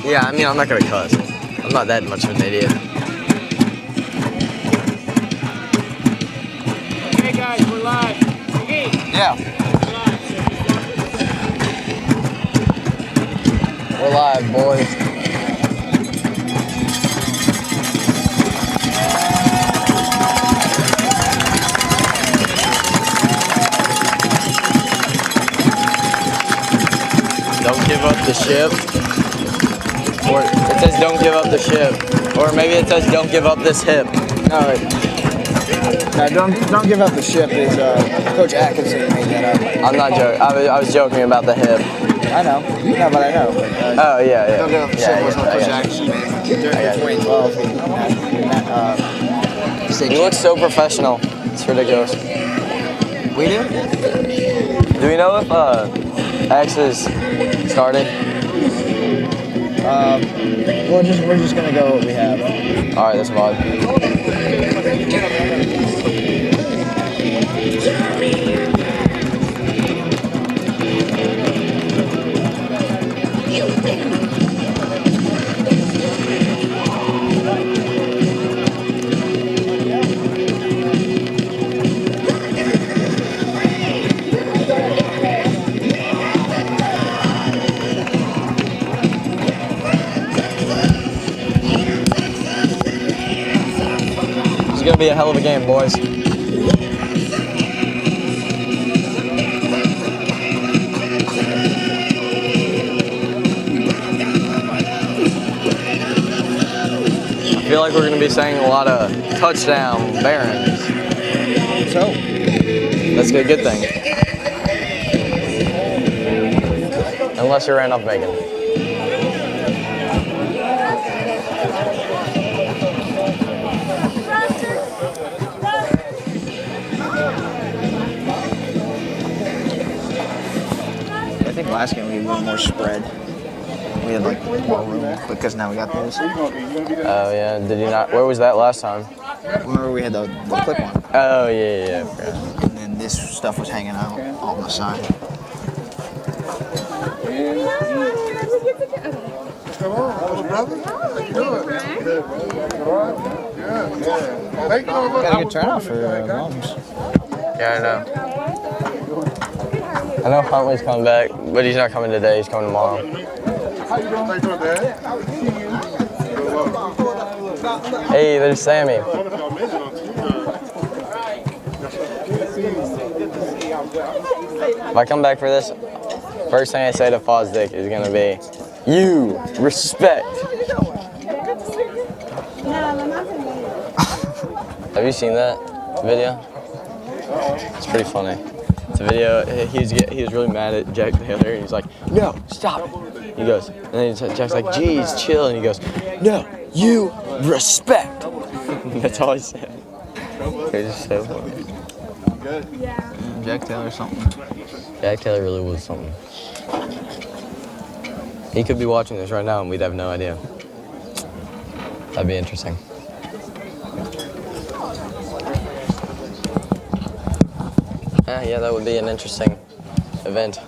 Yeah, I mean, I'm not gonna cuss. I'm not that much of an idiot. Hey guys, we're live. Hey. Yeah. We're live, boys. Don't give up the ship. Or it says don't give up the ship. Or maybe it says don't give up this hip. No, don't give up the ship is Coach Atkinson made that up. I'm not joking. I was joking about the hip. I know. No, but I know. Oh, yeah, yeah. Don't give up the ship was what Coach Atkinson made during 2012. You look so professional. It's ridiculous. We do? Do we know if X is started? We're just gonna go what we have. All right, that's fine. It's gonna be a hell of a game, boys. I feel like we're gonna be saying a lot of touchdown Barons. So, that's a good thing. Unless you're Randolph-Macon. I think last game we had a little more spread. We had like more room because now we got those. Oh yeah, did you not? Where was that last time? Remember we had the clip one. Oh yeah. And then this stuff was hanging out on the side. Got a good turnout for moms. Yeah, I know. I know Huntley's coming back, but he's not coming today. He's coming tomorrow. Hey, there's Sammy. If I come back for this, first thing I say to Fosdick is gonna be, "You respect." Have you seen that video? It's pretty funny. It's a video. He was really mad at Jack Taylor, and he's like, "No, stop it." He goes, and then Jack's like, "Geez, chill," and he goes, "No, you respect." That's all he said. It was just so funny. Yeah. Jack Taylor something. Jack Taylor really was something. He could be watching this right now, and we'd have no idea. That'd be interesting. Yeah, that would be an interesting event.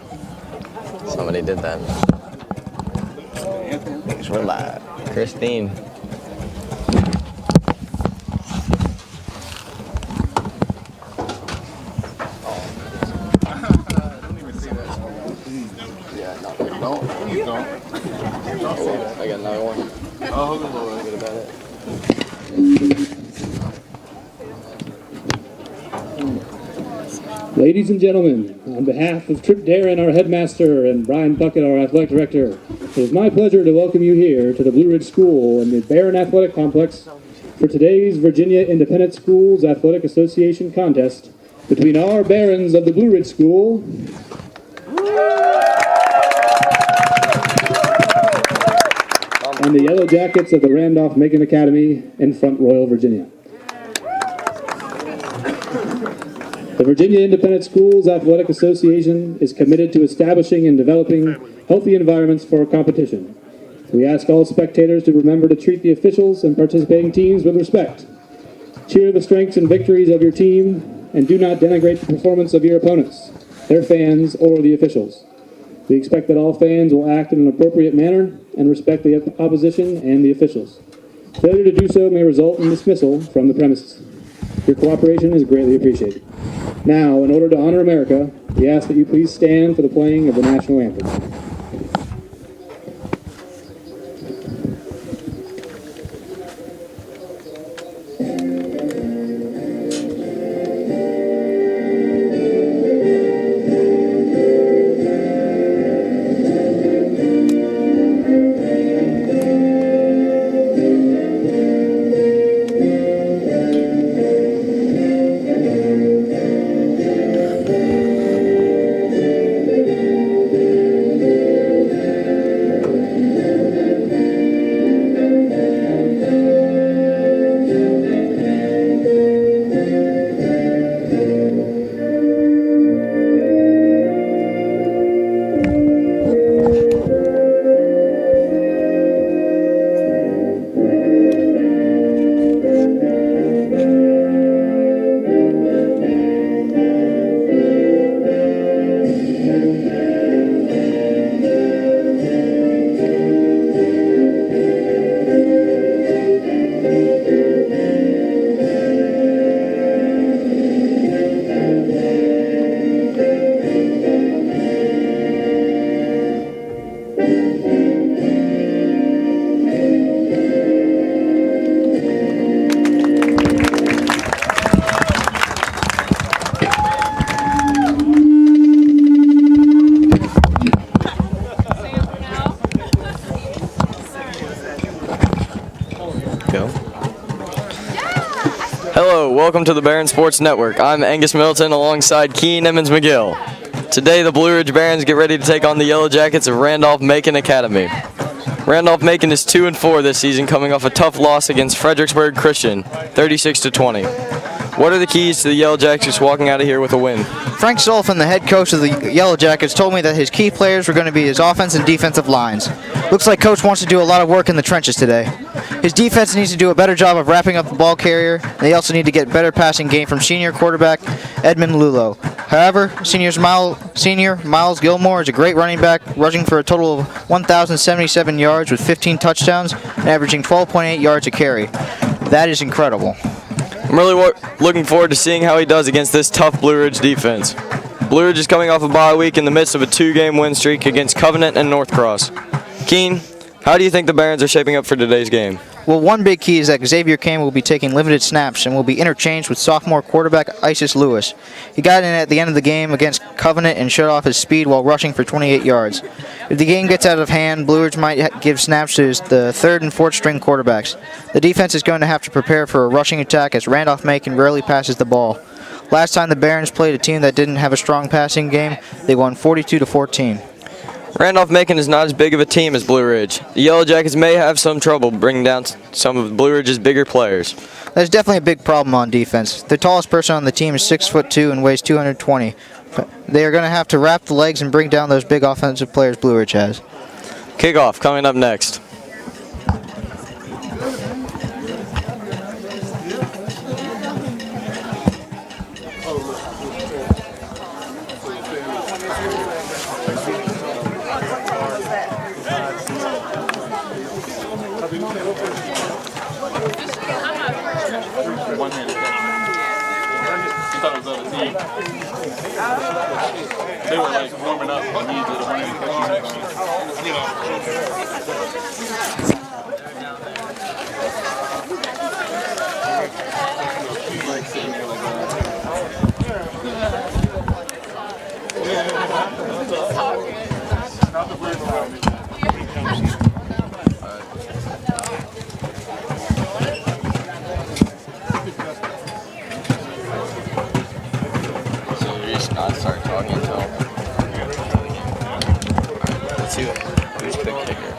Somebody did that. Because we're live. Christine. I got another one. Oh, Lord. Good about it. Ladies and gentlemen, on behalf of Trip Darren, our headmaster, and Brian Bucket, our athletic director, it is my pleasure to welcome you here to the Blue Ridge School and the Barron Athletic Complex for today's Virginia Independent Schools Athletic Association contest between our Barons of the Blue Ridge School and the Yellow Jackets of the Randolph-Macon Academy in Front Royal, Virginia. The Virginia Independent Schools Athletic Association is committed to establishing and developing healthy environments for competition. We ask all spectators to remember to treat the officials and participating teams with respect. Cheer the strengths and victories of your team, and do not denigrate the performance of your opponents, their fans, or the officials. We expect that all fans will act in an appropriate manner and respect the opposition and the officials. Failure to do so may result in dismissal from the premises. Your cooperation is greatly appreciated. Now, in order to honor America, we ask that you please stand for the playing of the national anthem. Hello, welcome to the Barron Sports Network. I'm Angus Middleton alongside Keen Emmons-McGill. Today, the Blue Ridge Barons get ready to take on the Yellow Jackets of Randolph-Macon Academy. Randolph-Macon is 2-4 this season, coming off a tough loss against Fredericksburg Christian, 36-20. What are the keys to the Yellow Jackets walking out of here with a win? Frank Sullivan, the head coach of the Yellow Jackets, told me that his key players were going to be his offense and defensive lines. Looks like Coach wants to do a lot of work in the trenches today. His defense needs to do a better job of wrapping up the ball carrier. They also need to get better passing game from senior quarterback Edmund Lulo. However, senior Miles Gilmore is a great running back, rushing for a total of 1,077 yards with 15 touchdowns and averaging 12.8 yards a carry. That is incredible. I'm really looking forward to seeing how he does against this tough Blue Ridge defense. Blue Ridge is coming off a bye week in the midst of a 2-game win streak against Covenant and North Cross. Keen, how do you think the Barons are shaping up for today's game? Well, one big key is that Xavier Kane will be taking limited snaps and will be interchanged with sophomore quarterback Isis Lewis. He got in at the end of the game against Covenant and showed off his speed while rushing for 28 yards. If the game gets out of hand, Blue Ridge might give snaps to the third and fourth string quarterbacks. The defense is going to have to prepare for a rushing attack as Randolph-Macon rarely passes the ball. Last time the Barons played a team that didn't have a strong passing game, they won 42-14. Randolph-Macon is not as big of a team as Blue Ridge. The Yellow Jackets may have some trouble bringing down some of Blue Ridge's bigger players. That's definitely a big problem on defense. The tallest person on the team is 6'2" and weighs 220. They are going to have to wrap the legs and bring down those big offensive players Blue Ridge has. Kickoff coming up next. They were like warming up when he did a one-handed Not start talking until the game. Let's see who's pick kicker.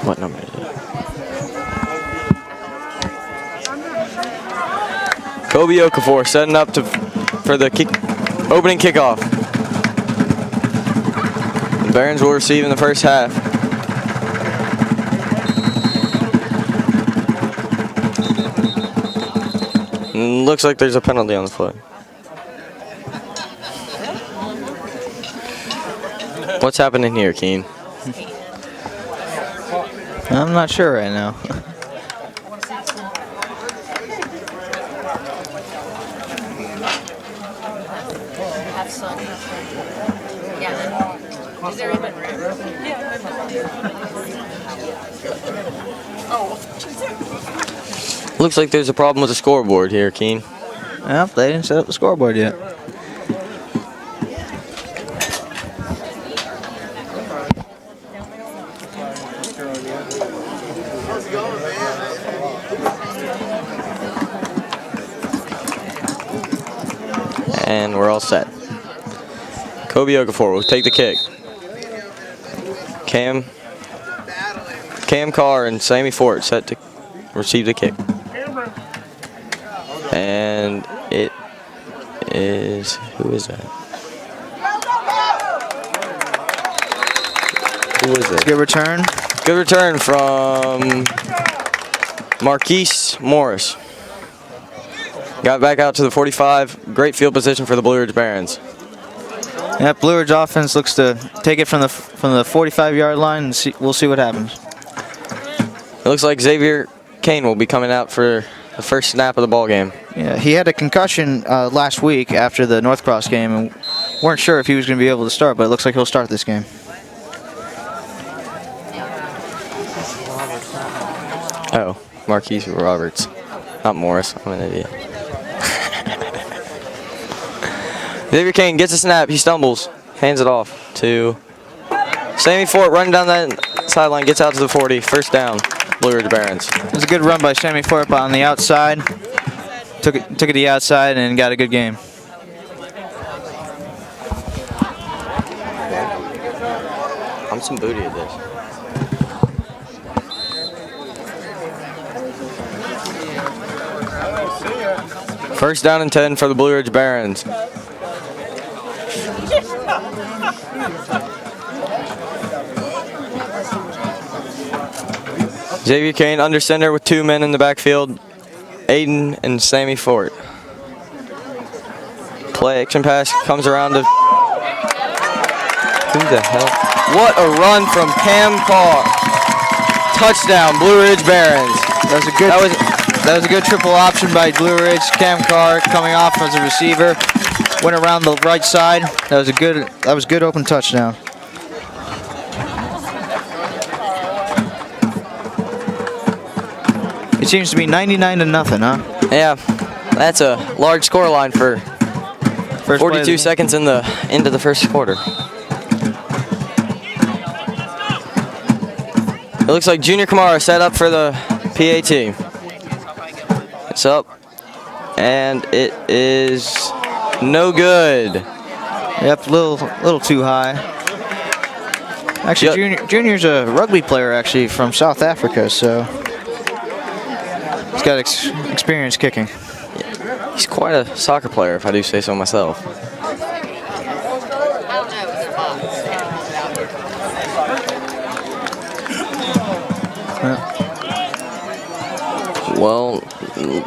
What number is it? Kobe Okafor setting up for the opening kickoff. The Barons will receive in the first half. And looks like there's a penalty on the flag. What's happening here, Keen? I'm not sure right now. Looks like there's a problem with the scoreboard here, Keen. Well, they didn't set up the scoreboard yet. And we're all set. Kobe Okafor will take the kick. Cam Carr and Sammy Fort set to receive the kick. And it is, who is that? Who is it? Good return. Good return from Marquise Morris. Got back out to the 45. Great field position for the Blue Ridge Barons. Yep, Blue Ridge offense looks to take it from the 45-yard line, and we'll see what happens. It looks like Xavier Kane will be coming out for the first snap of the ball game. Yeah, he had a concussion last week after the North Cross game, and weren't sure if he was going to be able to start, but it looks like he'll start this game. Oh, Marquise Roberts, not Morris. I'm an idiot. Xavier Kane gets a snap. He stumbles, hands it off to Sammy Fort, running down that sideline, gets out to the 40. First down, Blue Ridge Barons. It was a good run by Sammy Fort on the outside. Took it to the outside and got a good game. I'm some booty at this. First down and 10 for the Blue Ridge Barons. Xavier Kane under center with 2 men in the backfield, Aiden and Sammy Fort. Play action pass comes around to, who the hell? What a run from Cam Carr. Touchdown, Blue Ridge Barons. That was a good triple option by Blue Ridge. Cam Carr coming off as a receiver, went around the right side. That was a good open touchdown. It seems to be 99-0, huh? Yeah, that's a large score line for First 42 seconds into the first quarter. It looks like Junior Kamara set up for the PAT. It's up, and it is no good. Yep, a little too high. Actually, Junior's a rugby player actually from South Africa, so he's got experience kicking. He's quite a soccer player, if I do say so myself. Well,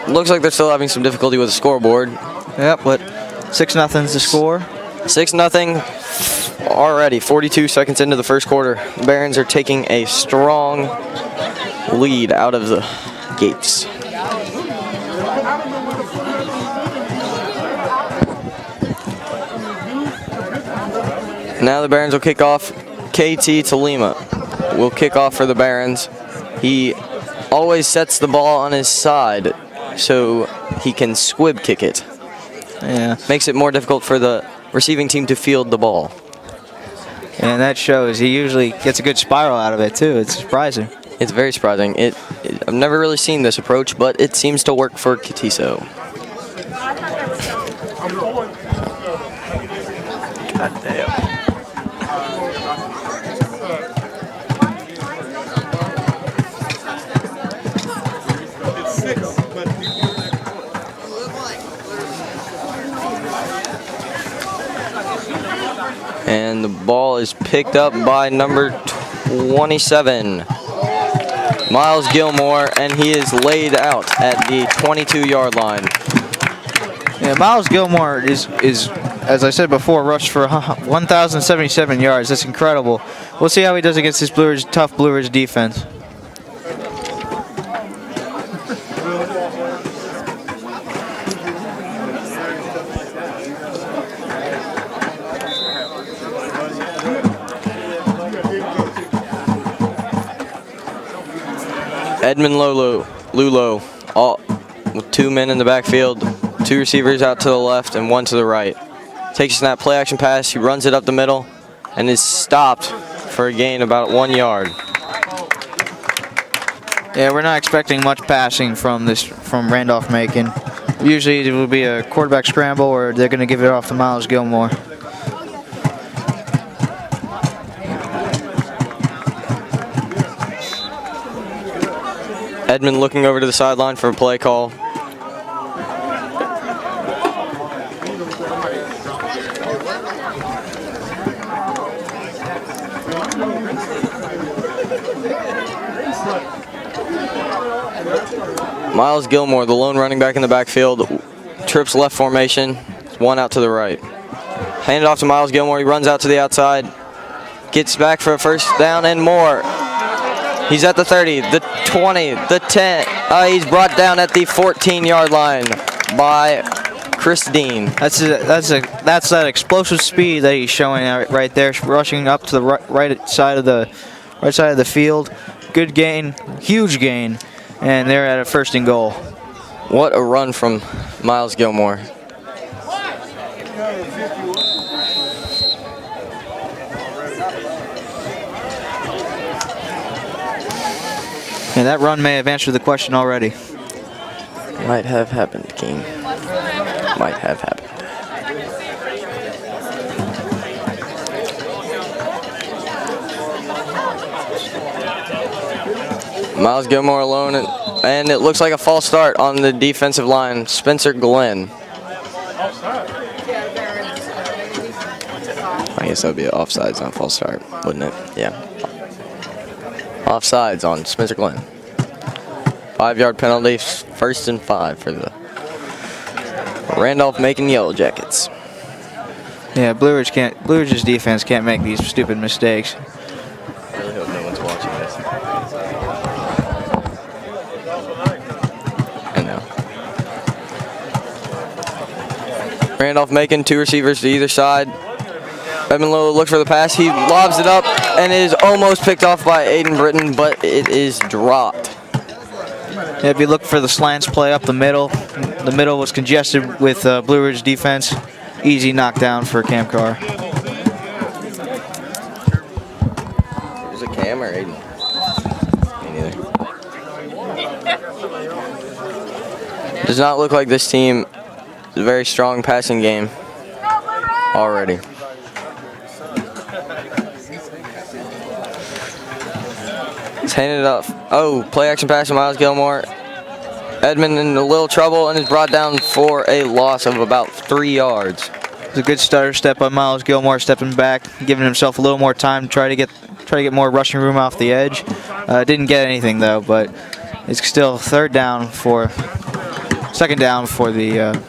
looks like they're still having some difficulty with the scoreboard. Yep, but 6-0's the score. 6-0 already, 42 seconds into the first quarter. The Barons are taking a strong lead out of the gates. Now the Barons will kick off. KT Tolima will kick off for the Barons. He always sets the ball on his side so he can squib kick it. Yeah. Makes it more difficult for the receiving team to field the ball. And that shows. He usually gets a good spiral out of it too. It's surprising. It's very surprising. I've never really seen this approach, but it seems to work for Katiso. God damn. and the ball is picked up by number 27, Miles Gilmore, and he is laid out at the 22-yard line. Yeah, Miles Gilmore is, as I said before, rushed for 1,077 yards. That's incredible. We'll see how he does against this tough Blue Ridge defense. Edmund Lulo, all with 2 men in the backfield, 2 receivers out to the left and 1 to the right. Takes a snap, play action pass, he runs it up the middle and is stopped for a gain about 1 yard. Yeah, we're not expecting much passing from Randolph-Macon. Usually it will be a quarterback scramble or they're going to give it off to Miles Gilmore. Edmund looking over to the sideline for a play call. Miles Gilmore, the lone running back in the backfield, trips left formation, 1 out to the right. Hand it off to Miles Gilmore, he runs out to the outside, gets back for a first down and more. He's at the 30, the 20, the 10. He's brought down at the 14-yard line by Chris Dean. That's that explosive speed that he's showing out right there, rushing up to the right side of the field. Good gain, huge gain, and they're at a 1st and goal. What a run from Miles Gilmore. And that run may have answered the question already. Might have happened, King. Might have happened. Miles Gilmore alone, and it looks like a false start on the defensive line. Spencer Glenn. I guess that would be an offsides on false start, wouldn't it? Yeah. Offsides on Spencer Glenn. 5-yard penalty, 1st and 5 for the Randolph-Macon Yellow Jackets. Yeah, Blue Ridge's defense can't make these stupid mistakes. I really hope no one's watching this. I know. Randolph-Macon, 2 receivers to either side. Edmund Lowe looks for the pass. He lobs it up and it is almost picked off by Aiden Britton, but it is dropped. Yeah, if you look for the slants play up the middle was congested with Blue Ridge defense. Easy knockdown for Cam Carr. Is it Cam or Aiden? Me neither. Does not look like this team is a very strong passing game already. It's handed off. Oh, play action pass to Miles Gilmore. Edmund in a little trouble and is brought down for a loss of about 3 yards. It's a good stutter step by Miles Gilmore, stepping back, giving himself a little more time to try to get more rushing room off the edge. Didn't get anything though, but it's still 2nd down for the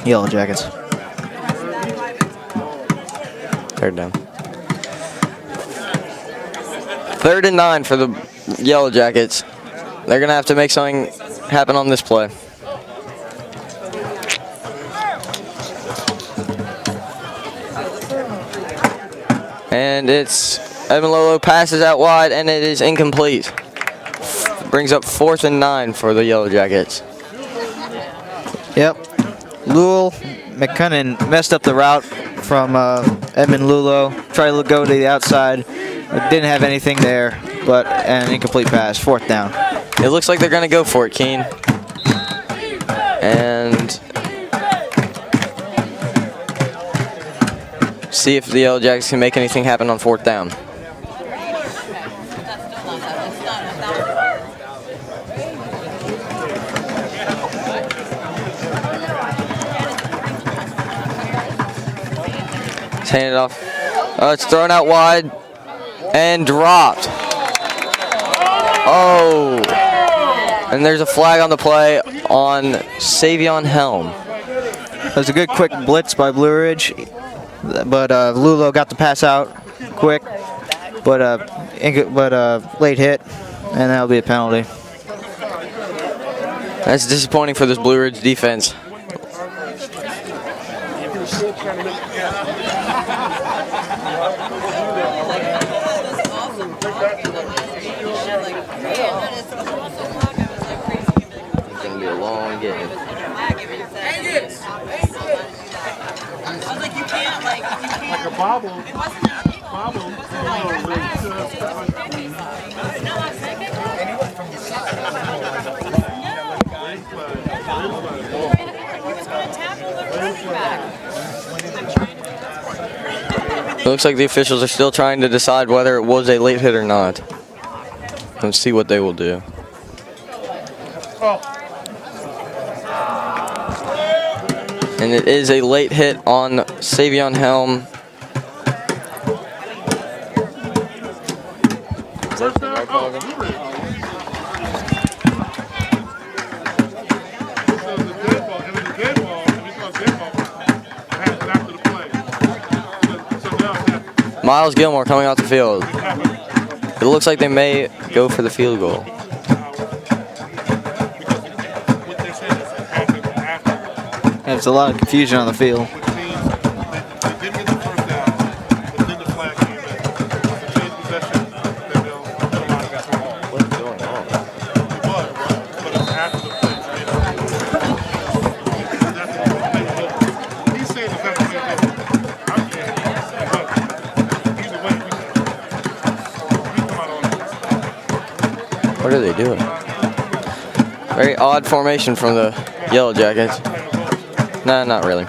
Yellow Jackets. 3rd down. 3rd and 9 for the Yellow Jackets. They're gonna have to make something happen on this play. And it's Edmund Lolo passes out wide and it is incomplete. Brings up 4th and 9 for the Yellow Jackets. Yep. McCunnan messed up the route from Edmund Lulo. Tried to go to the outside. Didn't have anything there, but an incomplete pass. 4th down. It looks like they're going to go for it, Keen. And see if the Yellow Jackets can make anything happen on 4th down. Hand it off. It's thrown out wide and dropped. Oh, and there's a flag on the play on Savion Helm. That was a good quick blitz by Blue Ridge, but Lulo got the pass out quick, but late hit, and that'll be a penalty. That's disappointing for this Blue Ridge defense. It's gonna be a long game. Like a bobble. It looks like the officials are still trying to decide whether it was a late hit or not. Let's see what they will do. And it is a late hit on Savion Helm. Miles Gilmore coming out the field. It looks like they may go for the field goal. There's a lot of confusion on the field. What's going on? What are they doing? Very odd formation from the Yellow Jackets. Nah, not really.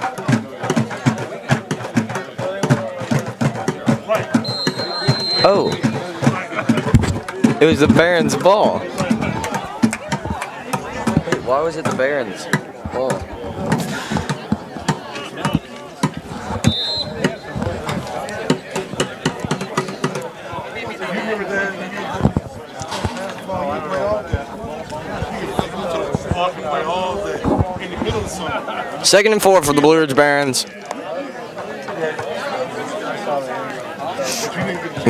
Oh. It was the Barons' ball. Wait, why was it the Barons' ball? Second and 4 for the Blue Ridge Barons.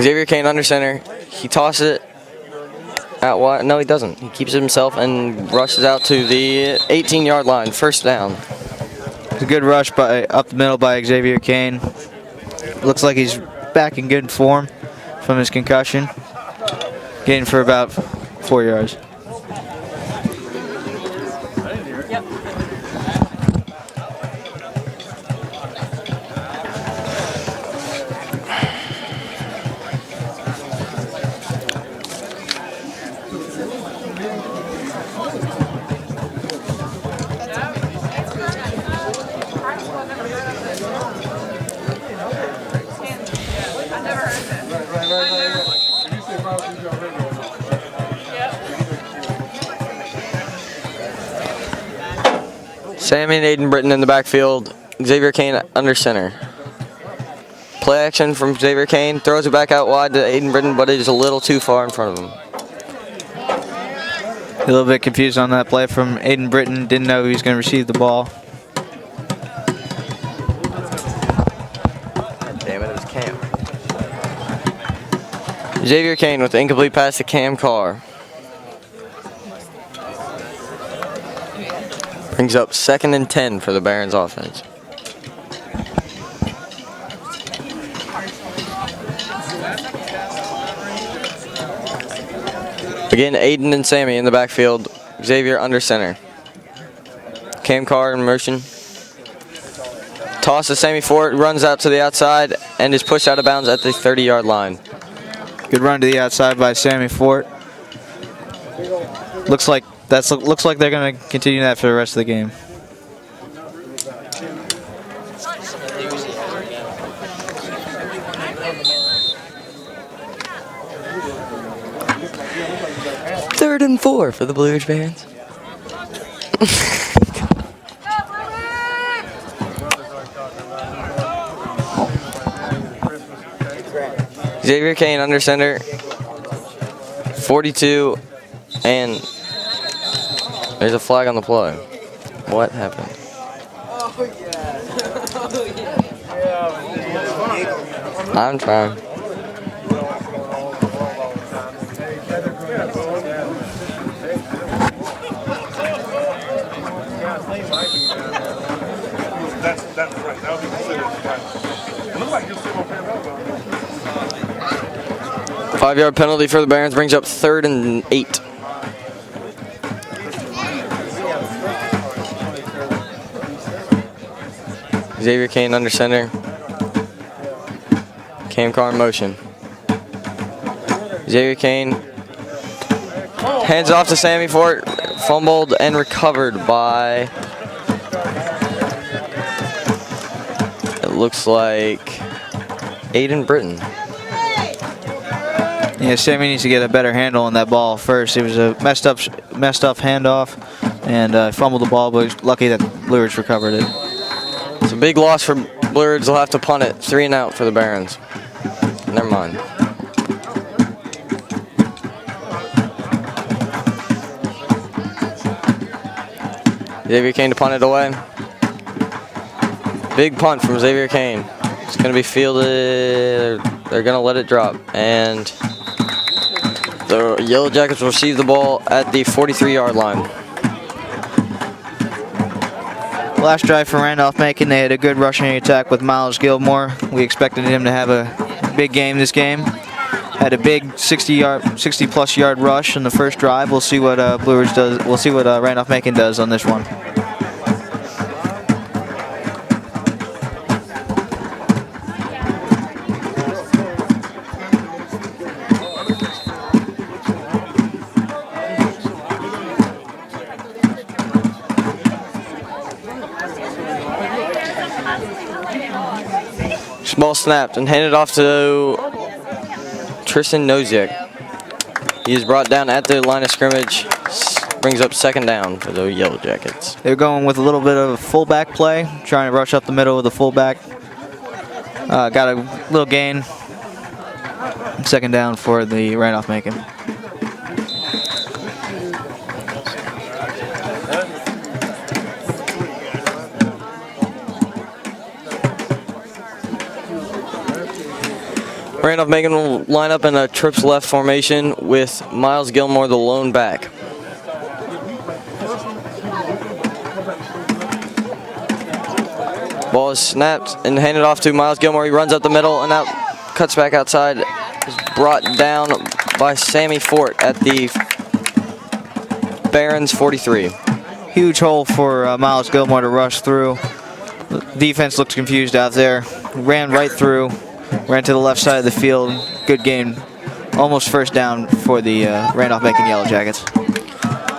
Xavier Kane under center. He tosses it out wide. No, he doesn't. He keeps it himself and rushes out to the 18-yard line. First down. It's a good rush up the middle by Xavier Kane. Looks like he's back in good form from his concussion. Gained for about 4 yards. Sammy and Aiden Britton in the backfield. Xavier Kane under center. Play action from Xavier Kane. Throws it back out wide to Aiden Britton, but it is a little too far in front of him. A little bit confused on that play from Aiden Britton. Didn't know he was going to receive the ball. Damn it was Cam. Xavier Kane with the incomplete pass to Cam Carr. Brings up 2nd and 10 for the Barons offense. Again, Aiden and Sammy in the backfield. Xavier under center. Cam Carr in motion. Toss to Sammy Fort, runs out to the outside and is pushed out of bounds at the 30-yard line. Good run to the outside by Sammy Fort. Looks like they're going to continue that for the rest of the game. Third and 4 for the Blue Ridge Barons. Xavier Kane under center. 42, and there's a flag on the play. What happened? I'm trying. That's right. That would be considered right. It looks like you're still on parallel. 5-yard penalty for the Barons brings up 3rd and 8. Xavier Kane under center. Cam Carr in motion. Xavier Kane hands off to Sammy Fort. Fumbled and recovered by, it looks like, Aiden Britton. Yeah, Sammy needs to get a better handle on that ball first. It was a messed up handoff, and fumbled the ball, but he's lucky that Blue Ridge recovered it. It's a big loss for Blue Ridge. They'll have to punt it. 3 and out for the Barons. Never mind. Xavier Kane to punt it away. Big punt from Xavier Kane. It's going to be fielded. They're going to let it drop. And the Yellow Jackets will receive the ball at the 43-yard line. Last drive for Randolph-Macon, they had a good rushing attack with Miles Gilmore. We expected him to have a big game this game. Had a big 60-plus yard rush in the first drive. We'll see what Blue Ridge does. We'll see what Randolph-Macon does on this one. Ball snapped and handed off to Tristan Noziak. He is brought down at the line of scrimmage. Brings up 2nd down for the Yellow Jackets. They're going with a little bit of fullback play, trying to rush up the middle with the fullback. Got a little gain. 2nd down for the Randolph-Macon. Randolph-Macon will line up in a trips left formation with Miles Gilmore, the lone back. Ball is snapped and handed off to Miles Gilmore. He runs up the middle and out, cuts back outside. Is brought down by Sammy Fort at the Barons 43. Huge hole for Miles Gilmore to rush through. The defense looked confused out there. Ran right through. Ran to the left side of the field. Good game. Almost 1st down for the Randolph-Macon Yellow Jackets.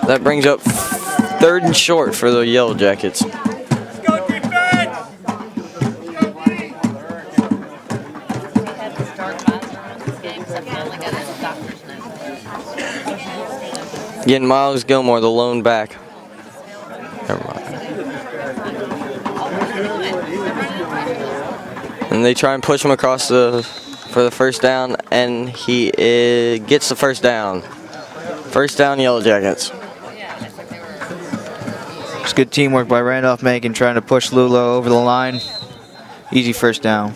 That brings up 3rd and short for the Yellow Jackets. Again, Miles Gilmore, the lone back. Never mind. And they try and push him across for the 1st down, and he gets the 1st down. 1st down, Yellow Jackets. It's good teamwork by Randolph-Macon trying to push Lulo over the line. Easy 1st down.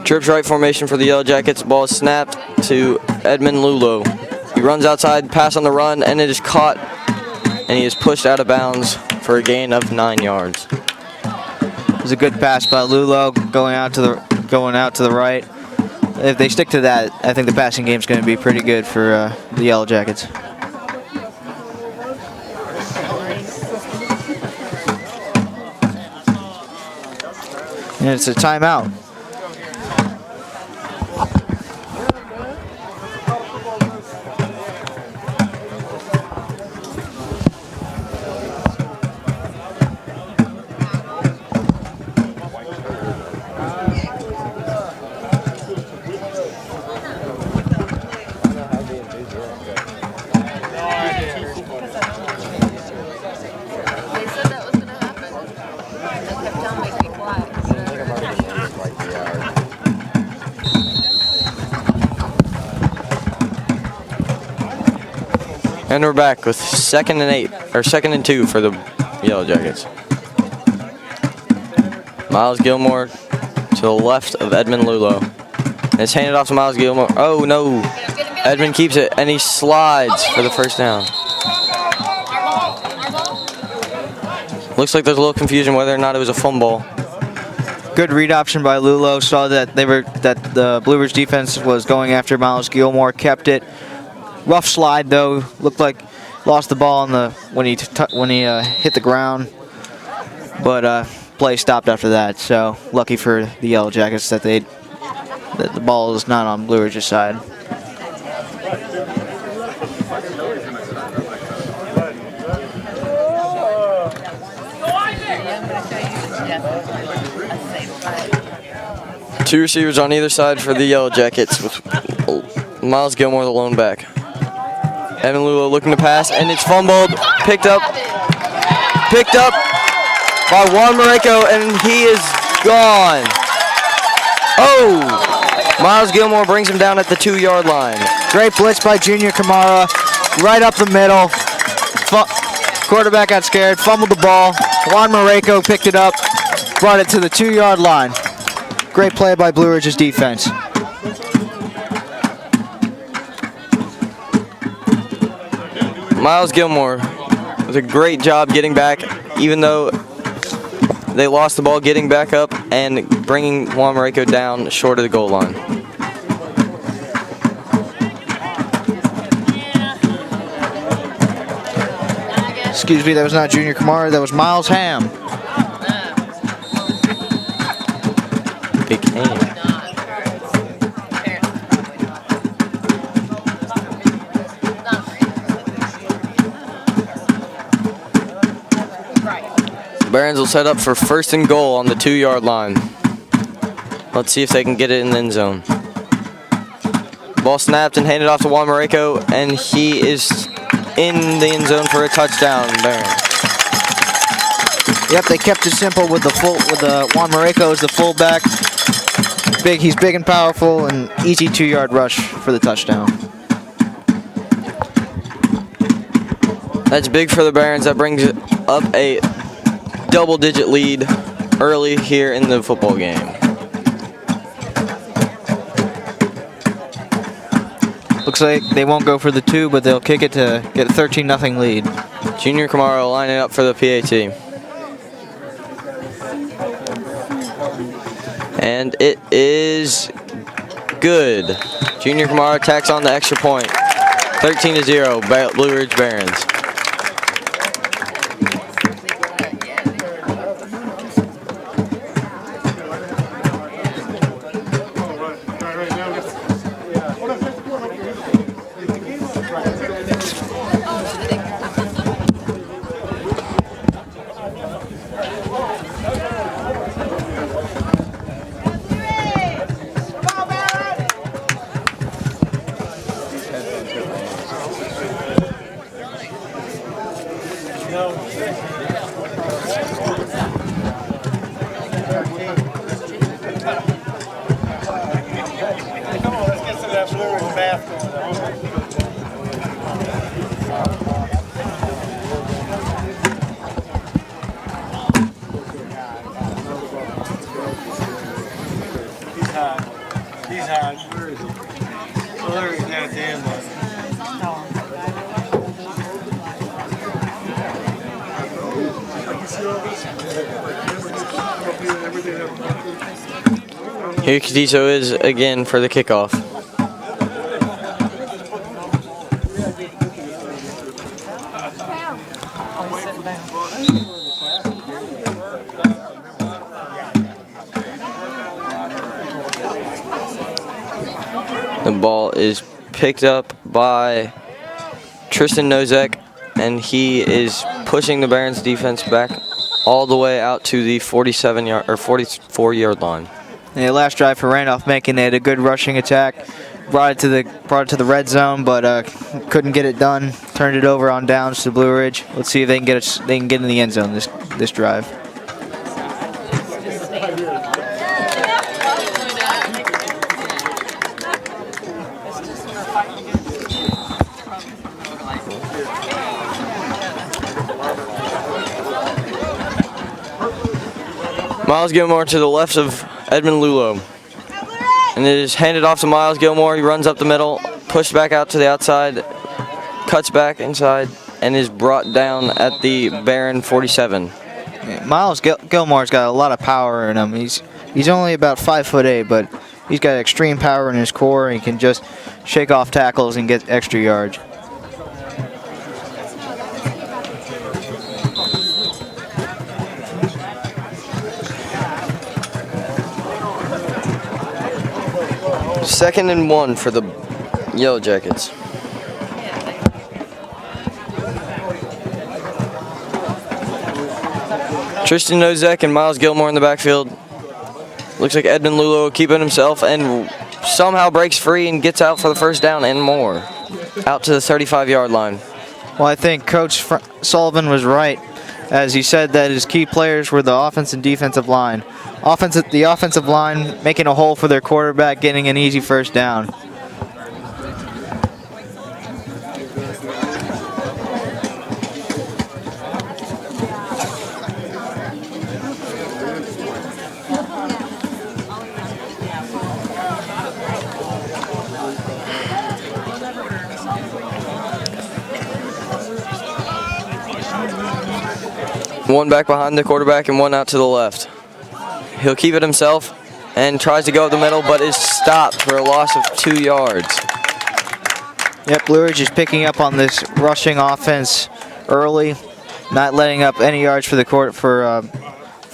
Trips right formation for the Yellow Jackets. Ball is snapped to Edmund Lulo. He runs outside, pass on the run, and it is caught, and he is pushed out of bounds for a gain of 9 yards. It was a good pass by Lulo going out to the right. If they stick to that, I think the passing game is going to be pretty good for the Yellow Jackets. And it's a timeout. And we're back with 2nd and 8, or 2nd and 2 for the Yellow Jackets. Miles Gilmore to the left of Edmund Lulo. And it's handed off to Miles Gilmore. Oh no! Edmund keeps it and he slides for the first down. Looks like there's a little confusion whether or not it was a fumble. Good read option by Lulo. Saw that the Blue Ridge defense was going after Miles Gilmore. Kept it. Rough slide though. Looked like lost the ball when he hit the ground. But play stopped after that. So lucky for the Yellow Jackets that the ball is not on Blue Ridge's side. Two receivers on either side for the Yellow Jackets with Miles Gilmore, the lone back. Evan Lulo looking to pass, and it's fumbled, picked up by Juan Mareko, and he is gone. Oh! Miles Gilmore brings him down at the 2-yard line. Great blitz by Junior Kamara, right up the middle. Quarterback got scared, fumbled the ball. Juan Mareko picked it up, brought it to the 2-yard line. Great play by Blue Ridge's defense. Miles Gilmore with a great job getting back, even though they lost the ball, getting back up and bringing Juan Mareko down short of the goal line. Excuse me, that was not Junior Kamara, that was Miles Ham. Big Ham. Barons will set up for 1st and goal on the 2-yard line. Let's see if they can get it in the end zone. Ball snapped and handed off to Juan Mareko, and he is in the end zone for a touchdown. Barons. Yep, they kept it simple with Juan Mareko as the fullback. He's big and powerful, and easy 2-yard rush for the touchdown. That's big for the Barons. That brings it up a double-digit lead early here in the football game. Looks like they won't go for the 2, but they'll kick it to get a 13-0 lead. Junior Kamara lining up for the PAT. And it is good. Junior Kamara tacks on the extra point. 13-0, Blue Ridge Barons. He's hot. Where is he? Oh, there he's down at the end line. Here Cadizo is again for the kickoff. The ball is picked up by Tristan Nozek, and he is pushing the Barons defense back all the way out to the 47-yard or 44-yard line. Yeah, last drive for Randolph-Macon, they had a good rushing attack, brought it to the red zone, but couldn't get it done. Turned it over on downs to Blue Ridge. Let's see if they can get in the end zone this drive. Miles Gilmore to the left of Edmund Lulo. And it is handed off to Miles Gilmore. He runs up the middle, pushed back out to the outside, cuts back inside, and is brought down at the Barron 47. Miles Gilmore's got a lot of power in him. He's only about 5'8", but he's got extreme power in his core. And he can just shake off tackles and get extra yards. Second and 1 for the Yellow Jackets. Tristan Nozek and Miles Gilmore in the backfield. Looks like Edmund Lulo keeping himself and somehow breaks free and gets out for the first down and more. Out to the 35-yard line. Well, I think Coach Sullivan was right as he said that his key players were the offense and defensive line. The offensive line making a hole for their quarterback, getting an easy first down. One back behind the quarterback and one out to the left. He'll keep it himself and tries to go up the middle, but is stopped for a loss of 2 yards. Yep, Blue Ridge is picking up on this rushing offense early, not letting up any yards for the court for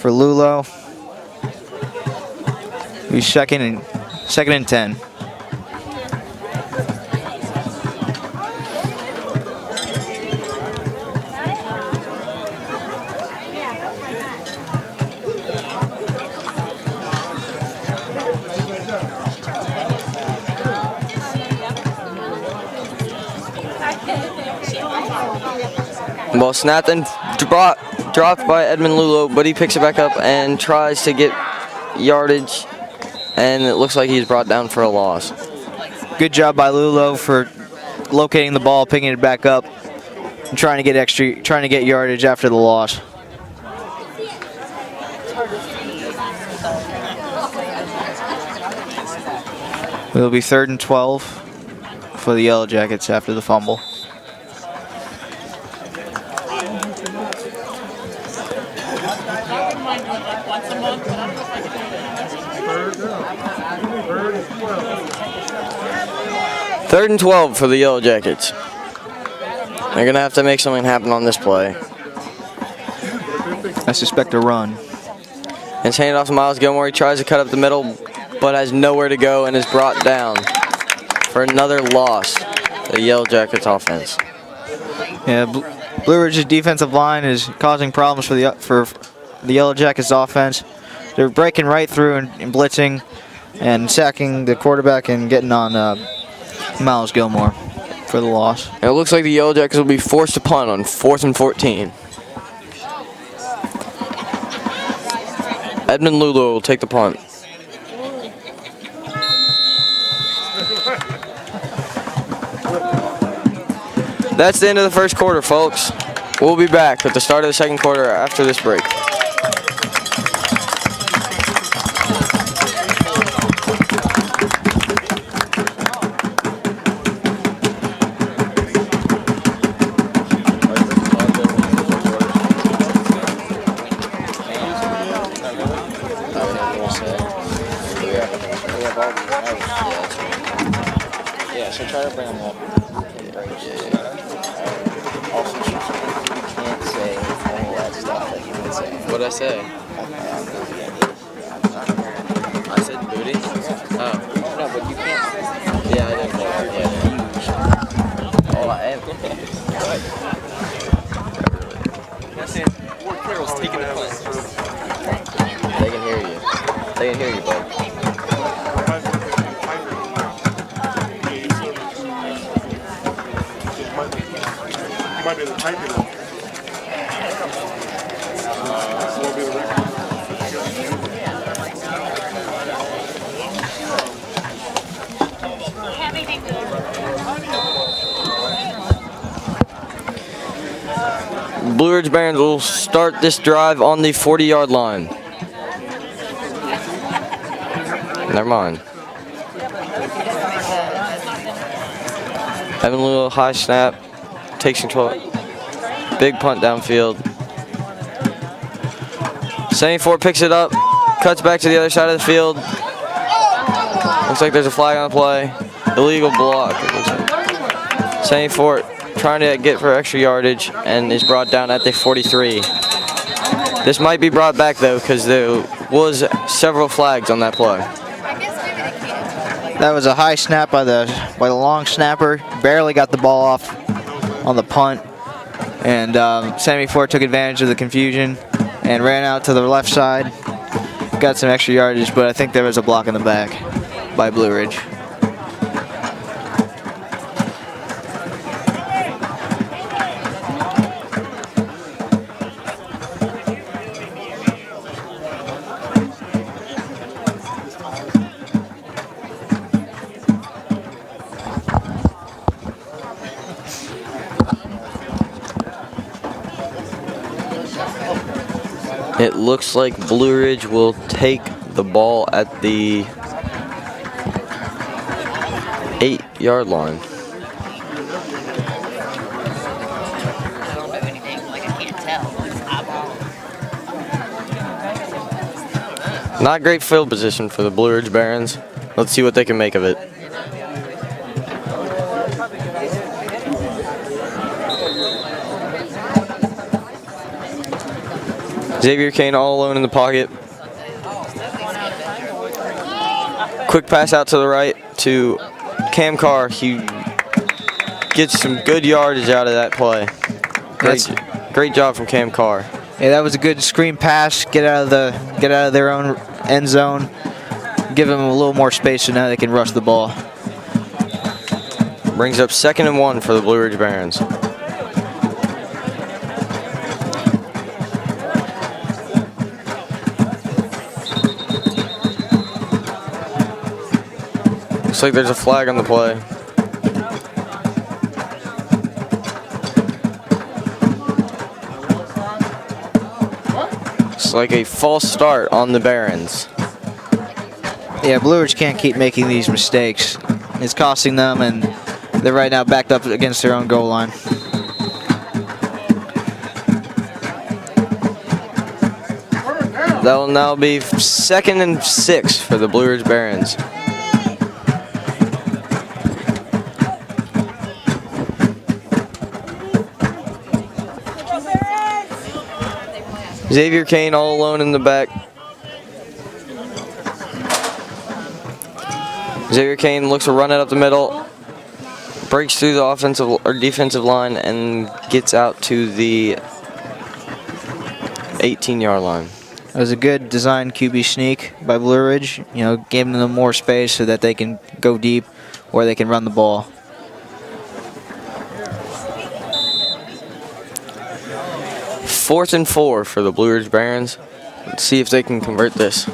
Lulo. He's second and 10. Ball snapped and dropped by Edmund Lulo, but he picks it back up and tries to get yardage, and it looks like he's brought down for a loss. Good job by Lulo for locating the ball, picking it back up, and trying to get yardage after the loss. It'll be 3rd and 12 for the Yellow Jackets after the fumble. Third and 12 for the Yellow Jackets. They're going to have to make something happen on this play. I suspect a run. And it's handed off to Miles Gilmore. He tries to cut up the middle, but has nowhere to go and is brought down for another loss. The Yellow Jackets offense. Yeah, Blue Ridge's defensive line is causing problems for the Yellow Jackets offense. They're breaking right through and blitzing and sacking the quarterback and getting on Miles Gilmore for the loss. And it looks like the Yellow Jackets will be forced to punt on 4th and 14. Edmund Lulo will take the punt. That's the end of the first quarter, folks. We'll be back at the start of the second quarter after this break. Yeah, so try to bring them up. Also, you can't say all that stuff that you would say. What'd I say? I said booty? Oh. No, but you can't. Yeah, I didn't know that. Yeah. Oh, I am. That's it. Ward Carroll's taking the punt. They can hear you. They can hear you, bud. You might be able to type it. Will be the record. Blue Ridge Barons will start this drive on the 40-yard line. Never mind. Having a little high snap. Takes control. Big punt downfield. Sammy Fort picks it up. Cuts back to the other side of the field. Looks like there's a flag on the play. Illegal block. Sammy Fort trying to get for extra yardage and is brought down at the 43. This might be brought back though because there was several flags on that play. That was a high snap by the long snapper. Barely got the ball off on the punt, and Sammy Fort took advantage of the confusion and ran out to the left side. Got some extra yardage, but I think there was a block in the back by Blue Ridge. It looks like Blue Ridge will take the ball at the 8-yard line. I don't know anything, like I can't tell. It's eyeball. Not great field position for the Blue Ridge Barons. Let's see what they can make of it. Xavier Kane all alone in the pocket. Quick pass out to the right to Cam Carr. He gets some good yardage out of that play. Great job from Cam Carr. Yeah, that was a good screen pass. Get out of their own end zone. Give them a little more space so now they can rush the ball. Brings up 2nd and 1 for the Blue Ridge Barons. Looks like there's a flag on the play. It's like a false start on the Barons. Yeah, Blue Ridge can't keep making these mistakes. It's costing them, and they're right now backed up against their own goal line. That will now be 2nd and 6 for the Blue Ridge Barons. Xavier Kane all alone in the back. Xavier Kane looks to run it up the middle, breaks through the offensive or defensive line, and gets out to the 18-yard line. It was a good design QB sneak by Blue Ridge. You know, giving them more space so that they can go deep or they can run the ball. Fourth and 4 for the Blue Ridge Barons. Let's see if they can convert this.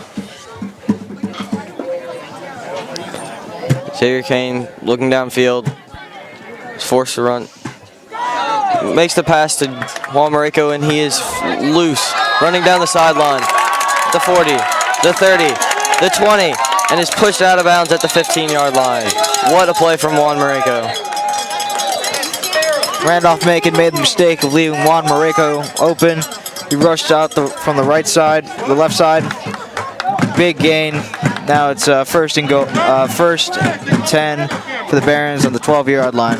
Xavier Kane looking downfield. He's forced to run. Makes the pass to Juan Mareco, and he is loose. Running down the sideline. The 40, the 30, the 20, and is pushed out of bounds at the 15-yard line. What a play from Juan Mareco. Randolph-Macon made the mistake of leaving Juan Mareco open. He rushed out from the right side, the left side. Big gain. Now it's first and 10 for the Barons on the 12-yard line.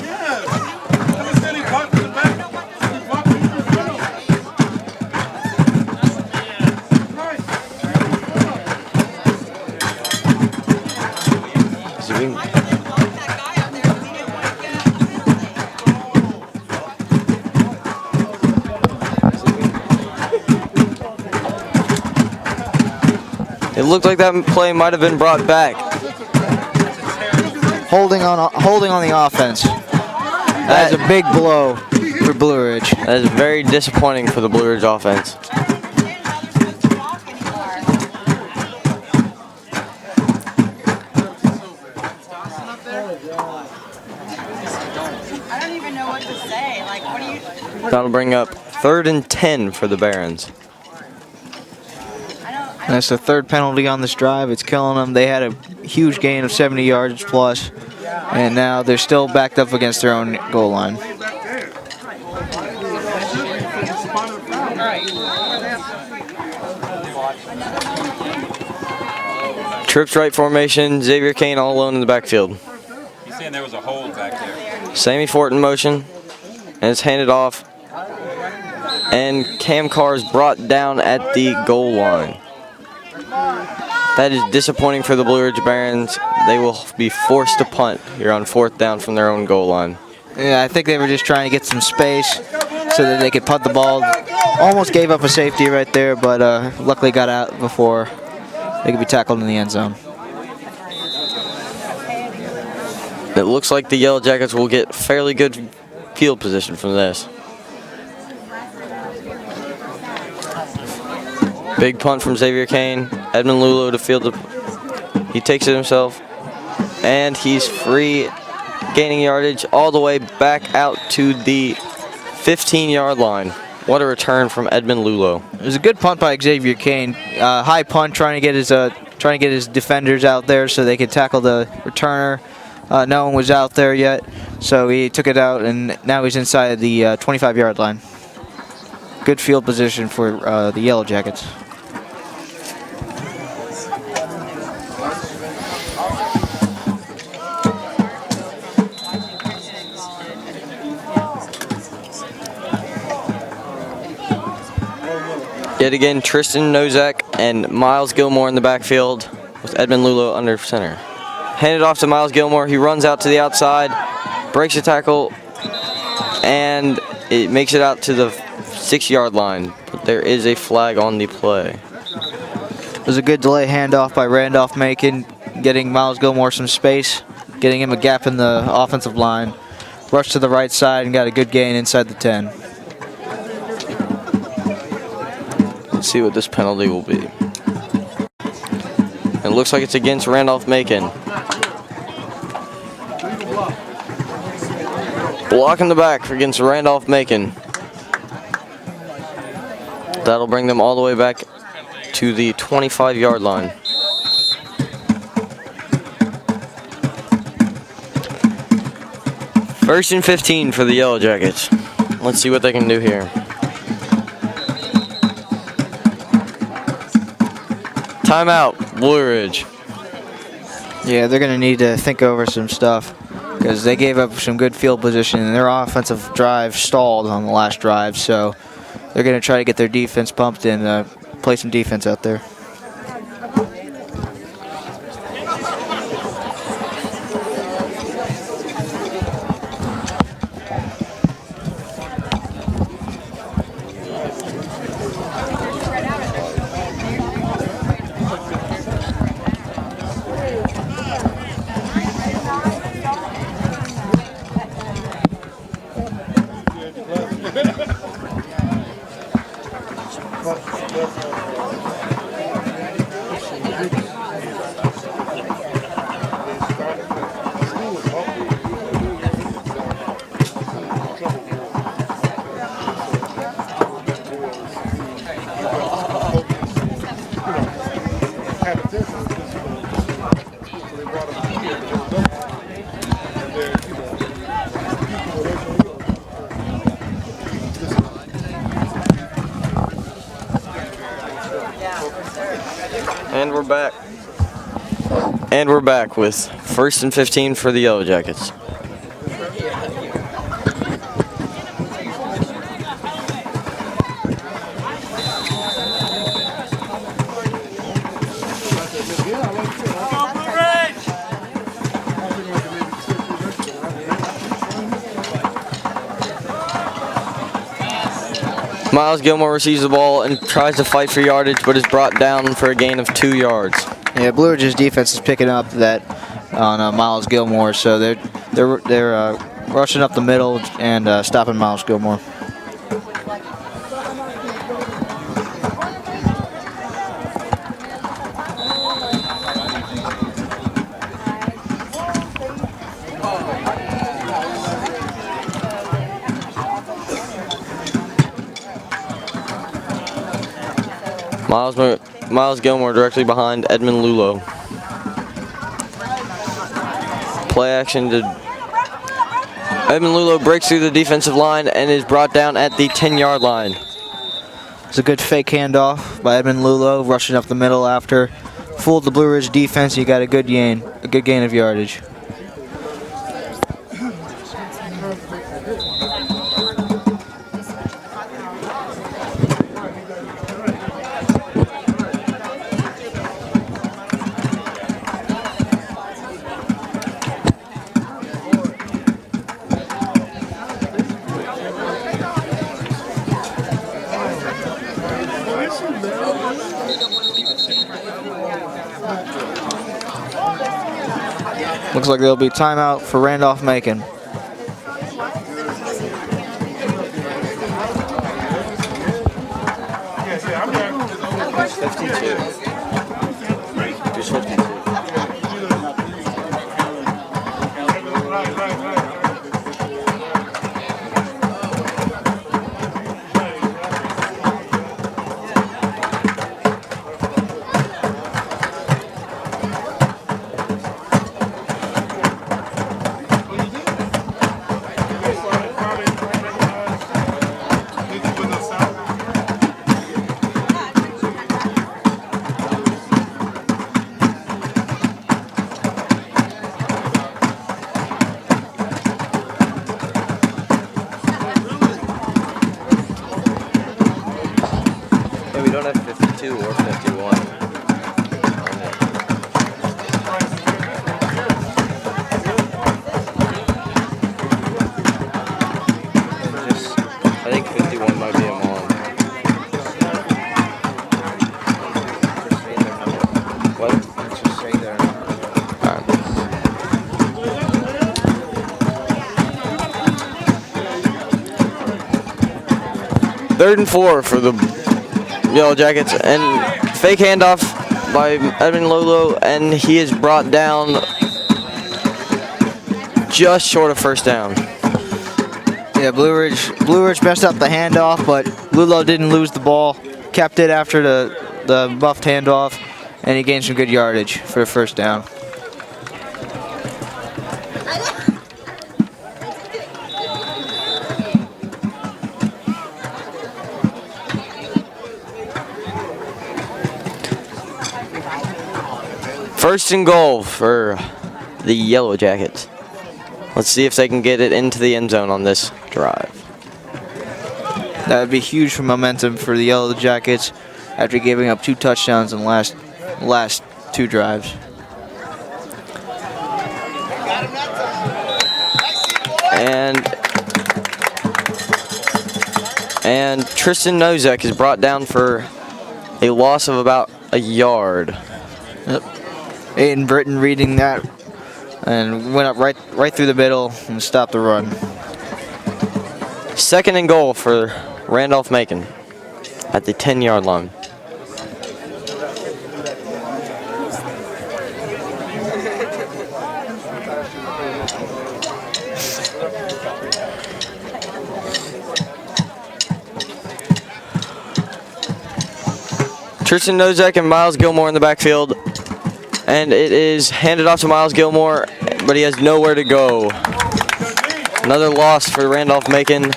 It looked like that play might have been brought back. Holding on the offense. That is a big blow for Blue Ridge. That is very disappointing for the Blue Ridge offense. I don't even know what to say. Like, what do you... That'll bring up 3rd and 10 for the Barons. I That's the third penalty on this drive. It's killing them. They had a huge gain of 70 yards plus, and now they're still backed up against their own goal line. Trips right formation. Xavier Kane all alone in the backfield. He's saying there was a hold back there. Sammy Fort in motion, and it's handed off. And Cam Carr is brought down at the goal line. That is disappointing for the Blue Ridge Barons. They will be forced to punt here on 4th down from their own goal line. Yeah, I think they were just trying to get some space so that they could punt the ball. Almost gave up a safety right there, but luckily got out before they could be tackled in the end zone. It looks like the Yellow Jackets will get fairly good field position from this. Big punt from Xavier Kane. Edmund Lulo to field. He takes it himself, and he's free, gaining yardage all the way back out to the 15-yard line. What a return from Edmund Lulo. It was a good punt by Xavier Kane. High punt, trying to get his defenders out there so they could tackle the returner. No one was out there yet, so he took it out, and now he's inside the 25-yard line. Good field position for the Yellow Jackets. Yet again, Tristan Nozak and Miles Gilmore in the backfield with Edmund Lulo under center. Handed off to Miles Gilmore. He runs out to the outside, breaks a tackle, and it makes it out to the 6-yard line. But there is a flag on the play. It was a good delay handoff by Randolph-Macon, getting Miles Gilmore some space, getting him a gap in the offensive line. Rushed to the right side and got a good gain inside the 10. Let's see what this penalty will be. It looks like it's against Randolph-Macon. Block in the back against Randolph-Macon. That'll bring them all the way back to the 25-yard line. First and 15 for the Yellow Jackets. Let's see what they can do here. Timeout, Blue Ridge. Yeah, they're going to need to think over some stuff because they gave up some good field position and their offensive drive stalled on the last drive, so they're going to try to get their defense pumped and play some defense out there. And we're back with first and 15 for the Yellow Jackets. Miles Gilmore receives the ball and tries to fight for yardage, but is brought down for a gain of 2 yards. Yeah, Blue Ridge's defense is picking up that on Miles Gilmore, so they're rushing up the middle and stopping Miles Gilmore. Miles Gilmore directly behind Edmund Lulo. Play action to Edmund Lulo breaks through the defensive line and is brought down at the 10-yard line. It's a good fake handoff by Edmund Lulo, rushing up the middle after. Fooled the Blue Ridge defense. You got a good gain of yardage. Looks like there'll be timeout for Randolph-Macon. We don't have 52 or 51. I think 51 might be a mom. What? Let's just say there. Third and 4 for the Yellow Jackets, and fake handoff by Edmund Lolo, and he is brought down just short of first down. Yeah, Blue Ridge messed up the handoff, but Lulo didn't lose the ball, kept it after the buffed handoff, and he gained some good yardage for the first down. First and goal for the Yellow Jackets. Let's see if they can get it into the end zone on this drive. That would be huge for momentum for the Yellow Jackets after giving up 2 touchdowns in the last 2 drives. And Tristan Nozek is brought down for a loss of about a yard. Yep. Aiden Britton reading that and went up right through the middle and stopped the run. Second and goal for Randolph-Macon at the 10-yard line. Tristan Nozek and Miles Gilmore in the backfield. And it is handed off to Miles Gilmore, but he has nowhere to go. Another loss for Randolph-Macon,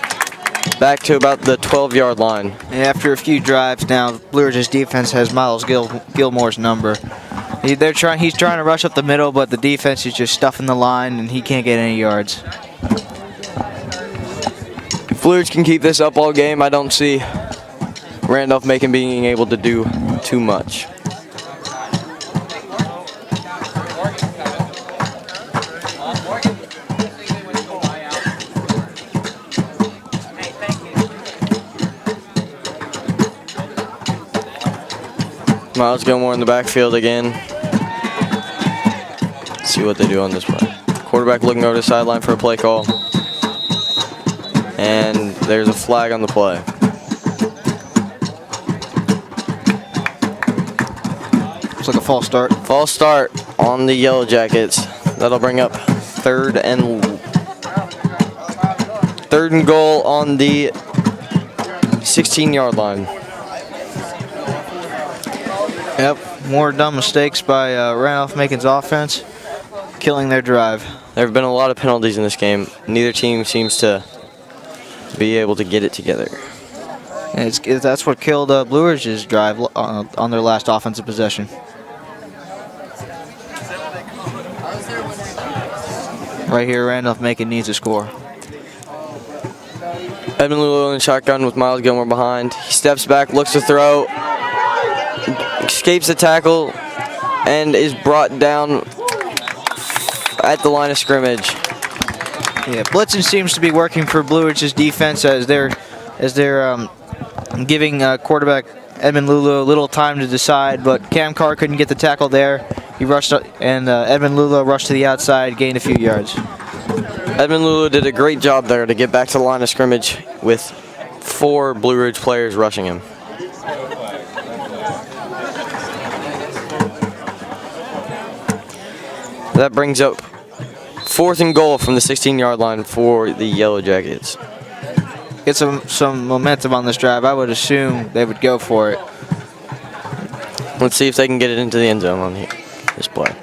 back to about the 12-yard line. And after a few drives now, Blue Ridge's defense has Miles Gilmore's number. He's trying to rush up the middle, but the defense is just stuffing the line, and he can't get any yards. If Blue Ridge can keep this up all game, I don't see Randolph-Macon being able to do too much. Miles Gilmore in the backfield again. Let's see what they do on this play. Quarterback looking over the sideline for a play call. And there's a flag on the play. Looks like a false start. False start on the Yellow Jackets. That'll bring up third and goal on the 16-yard line. Yep, more dumb mistakes by Randolph-Macon's offense, killing their drive. There have been a lot of penalties in this game. Neither team seems to be able to get it together. And that's what killed Blue Ridge's drive on their last offensive possession. Right here, Randolph-Macon needs a score. Edmund Lulu in shotgun with Miles Gilmore behind. He steps back, looks to throw, escapes the tackle, and is brought down at the line of scrimmage. Yeah, blitzing seems to be working for Blue Ridge's defense as they're giving quarterback Edmund Lulu a little time to decide, but Cam Carr couldn't get the tackle there. He rushed and Edmund Lulu rushed to the outside, gained a few yards. Edmund Lulu did a great job there to get back to the line of scrimmage with 4 Blue Ridge players rushing him. That brings up 4th and goal from the 16-yard line for the Yellow Jackets. Get some momentum on this drive. I would assume they would go for it. Let's see if they can get it into the end zone on this play.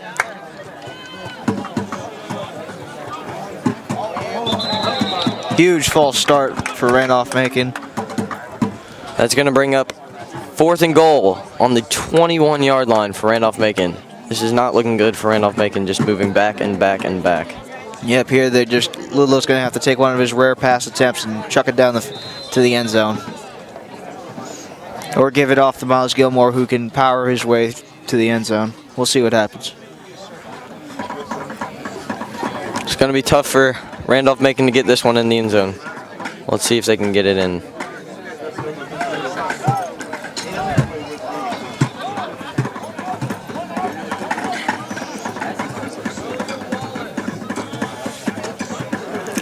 Huge false start for Randolph-Macon. That's going to bring up 4th and goal on the 21-yard line for Randolph-Macon. This is not looking good for Randolph-Macon, just moving back and back and back. Yep, here Lulu's going to have to take one of his rare pass attempts and chuck it down to the end zone. Or give it off to Miles Gilmore, who can power his way to the end zone. We'll see what happens. It's going to be tough for Randolph-Macon to get this one in the end zone. Let's see if they can get it in.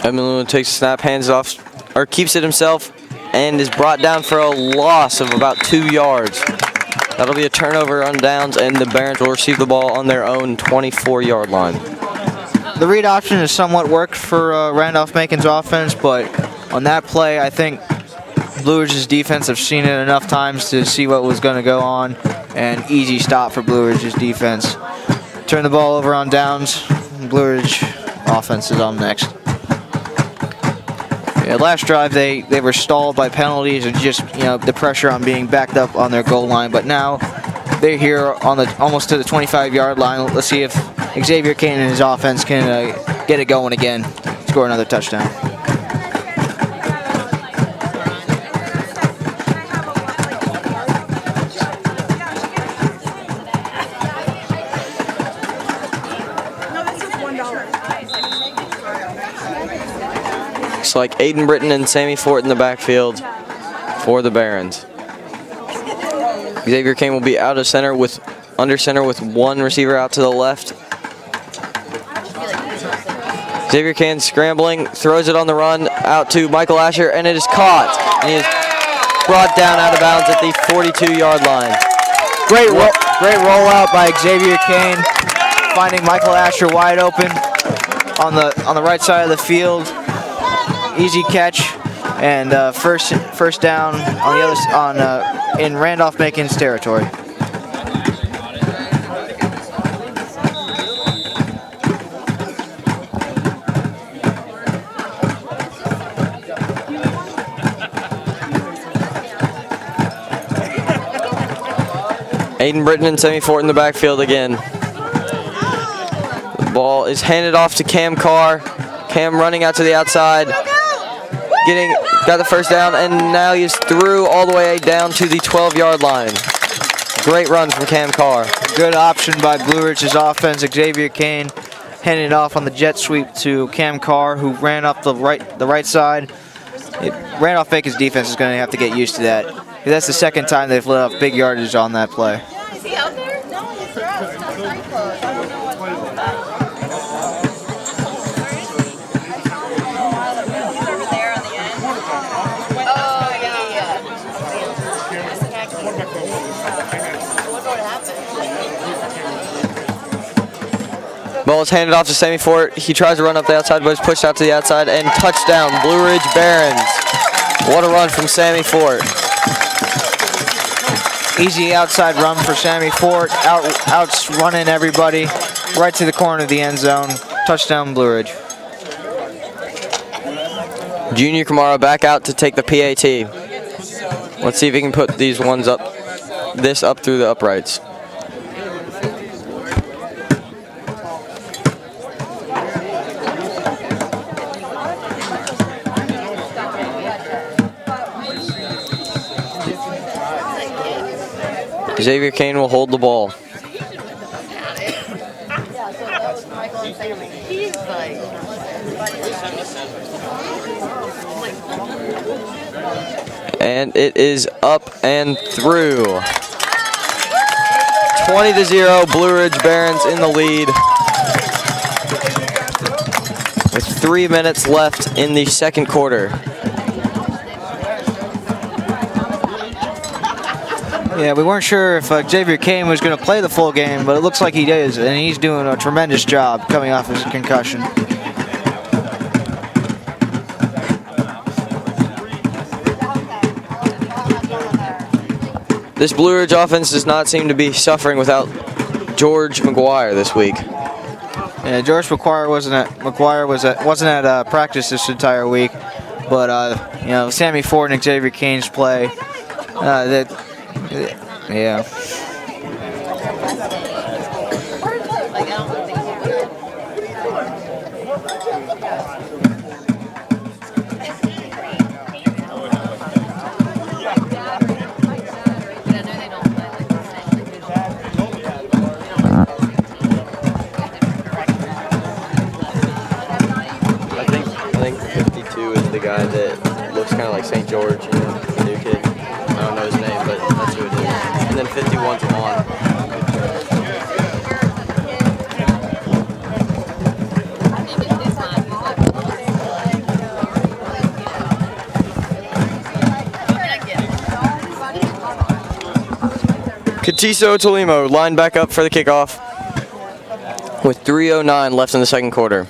Edmund Lulu takes a snap, hands it off, or keeps it himself, and is brought down for a loss of about 2 yards. That'll be a turnover on downs, and the Barons will receive the ball on their own 24-yard line. The read option has somewhat worked for Randolph-Macon's offense, but on that play, I think Blue Ridge's defense have seen it enough times to see what was going to go on, and easy stop for Blue Ridge's defense. Turn the ball over on downs. Blue Ridge offense is on next. Yeah, last drive they were stalled by penalties and just the pressure on being backed up on their goal line, but now they're here on almost to the 25-yard line. Let's see if Xavier Kane and his offense can get it going again, score another touchdown. Looks like Aiden Britton and Sammy Fort in the backfield for the Barons. Xavier Kane will be out of center under center with one receiver out to the left. Xavier Kane scrambling, throws it on the run out to Michael Asher, and it is caught. And he is brought down out of bounds at the 42-yard line. Great rollout by Xavier Kane, finding Michael Asher wide open on the right side of the field. Easy catch, and first down on the other in Randolph-Macon's territory. Aiden Britton and Sammy Fort in the backfield again. The ball is handed off to Cam Carr. Cam running out to the outside. Got the first down, and now he's through all the way down to the 12-yard line. Great run from Cam Carr. Good option by Blue Ridge's offense. Xavier Kane handed it off on the jet sweep to Cam Carr, who ran up the right side. Randolph-Macon's defense is going to have to get used to that. That's the second time they've let up big yardage on that play. Is he out there? No, he's very close. Ball is handed off to Sammy Fort. He tries to run up the outside, but is pushed out to the outside, and touchdown, Blue Ridge Barons. What a run from Sammy Fort. Easy outside run for Sammy Fort, out running everybody right to the corner of the end zone. Touchdown, Blue Ridge. Junior Kamara back out to take the PAT. Let's see if he can put these ones up, this up through the uprights. Xavier Kane will hold the ball. And it is up and through. 20-0, Blue Ridge Barons in the lead. With 3 minutes left in the second quarter. Yeah, we weren't sure if Xavier Kane was going to play the full game, but it looks like he is, and he's doing a tremendous job coming off his concussion. This Blue Ridge offense does not seem to be suffering without George McGuire this week. Yeah, George McGuire wasn't at practice this entire week, but you know, Sammy Ford and Xavier Kane's play. Yeah. I think 52 is the guy that looks kind of like St. George, you know, the new kid. I don't know his name, but that's who it is. And then 51's on. Katiso Tolimo lined back up for the kickoff with 3:09 left in the second quarter.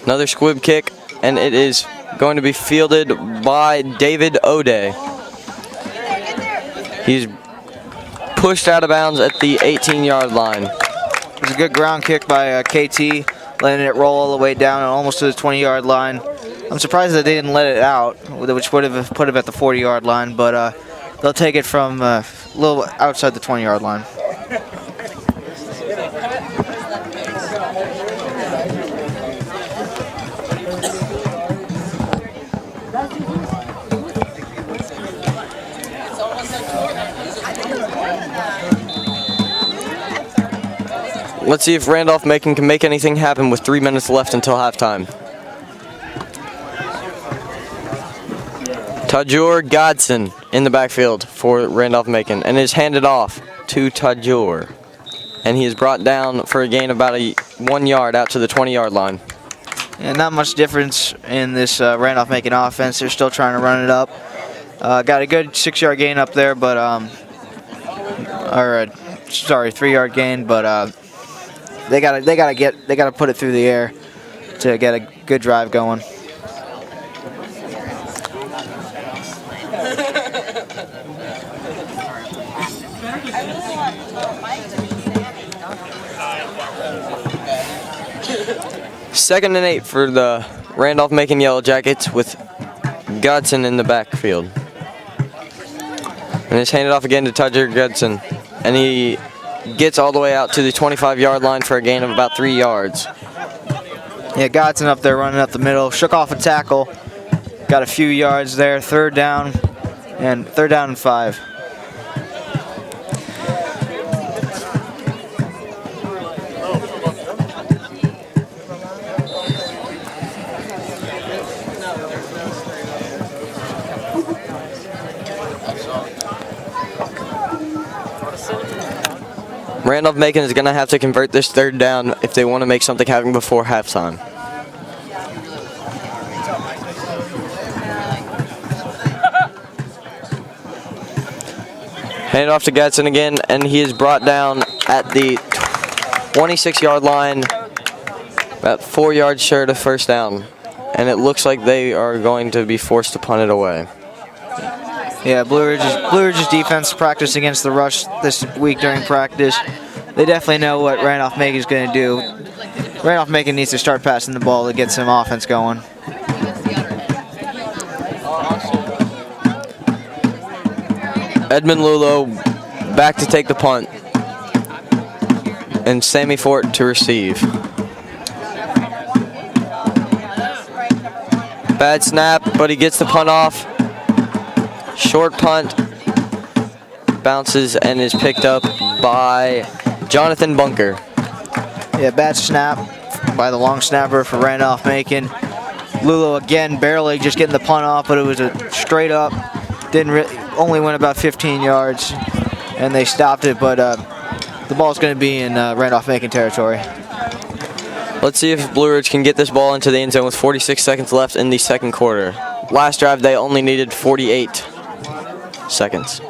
Another squib kick, and it is going to be fielded by David O'Day. He's pushed out of bounds at the 18-yard line. It was a good ground kick by KT, letting it roll all the way down and almost to the 20-yard line. I'm surprised that they didn't let it out, which would have put him at the 40-yard line, but they'll take it from a little outside the 20-yard line. Let's see if Randolph-Macon can make anything happen with 3 minutes left until halftime. Tajur Godson in the backfield for Randolph-Macon and is handed off to Tajur. And he is brought down for a gain of about 1 yard out to the 20-yard line. And not much difference in this Randolph-Macon offense. They're still trying to run it up. Got a good 6-yard gain up there, but 3-yard gain, but they gotta put it through the air to get a good drive going. Second and 8 for the Randolph-Macon Yellow Jackets with Godson in the backfield. And it's handed off again to Tajur Godson. And he gets all the way out to the 25-yard line for a gain of about 3 yards. Yeah, Godson up there running up the middle, shook off a tackle, got a few yards there, third down and 5. Randolph-Macon is going to have to convert this third down if they want to make something happen before halftime. Hand it off to Gatson again, and he is brought down at the 26-yard line, about 4 yards short of first down. And it looks like they are going to be forced to punt it away. Yeah, Blue Ridge's defense practiced against the rush this week during practice. They definitely know what Randolph-Macon is going to do. Randolph-Macon needs to start passing the ball to get some offense going. Edmund Lulo back to take the punt. And Sammy Fort to receive. Bad snap, but he gets the punt off. Short punt. Bounces and is picked up by Jonathan Bunker. Yeah, bad snap by the long snapper for Randolph-Macon. Lulo again barely just getting the punt off, but it was a straight up. Only went about 15 yards, and they stopped it, but the ball's going to be in Randolph-Macon territory. Let's see if Blue Ridge can get this ball into the end zone with 46 seconds left in the second quarter. Last drive, they only needed 48 seconds.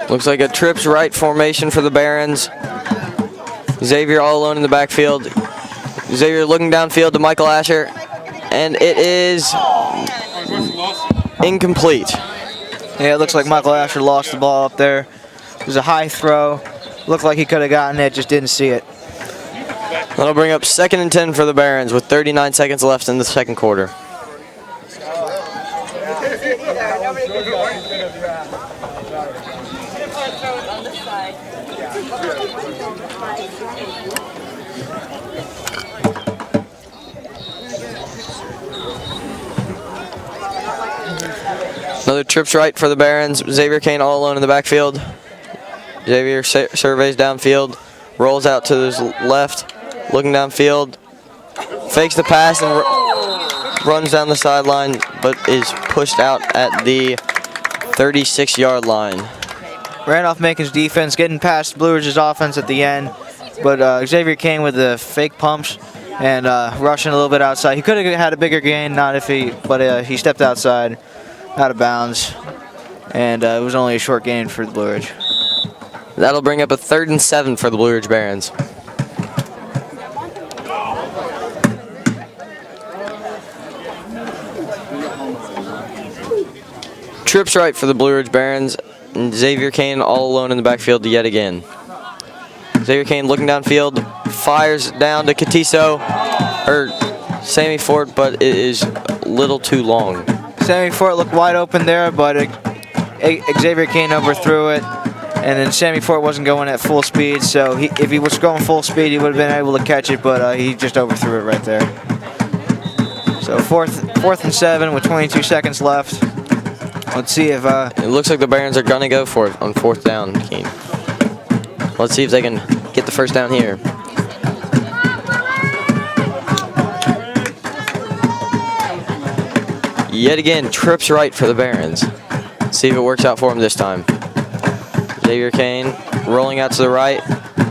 Looks like a trips right formation for the Barons. Xavier all alone in the backfield. Xavier looking downfield to Michael Asher, and it is incomplete. Yeah, it looks like Michael Asher lost the ball up there. It was a high throw. Looked like he could have gotten it, just didn't see it. That'll bring up 2nd and 10 for the Barons with 39 seconds left in the second quarter. Another trips right for the Barons. Xavier Kane all alone in the backfield. Xavier surveys downfield, rolls out to his left, looking downfield, fakes the pass and runs down the sideline, but is pushed out at the 36-yard line. Randolph-Macon's defense getting past Blue Ridge's offense at the end, but Xavier Kane with the fake pumps and rushing a little bit outside. He could have had a bigger gain, but he stepped outside, out of bounds, and it was only a short gain for the Blue Ridge. That'll bring up a 3rd and 7 for the Blue Ridge Barons. Trips right for the Blue Ridge Barons, and Xavier Kane all alone in the backfield yet again. Xavier Kane looking downfield, fires down to Sammy Fort, but it is a little too long. Sammy Fort looked wide open there, but Xavier Kane overthrew it, and then Sammy Fort wasn't going at full speed, so if he was going full speed, he would have been able to catch it, but he just overthrew it right there. So fourth and 7 with 22 seconds left. Let's see if... It looks like the Barons are going to go for it on 4th down, Keen. Let's see if they can get the first down here. Yet again, trips right for the Barons. See if it works out for him this time. Xavier Kane rolling out to the right,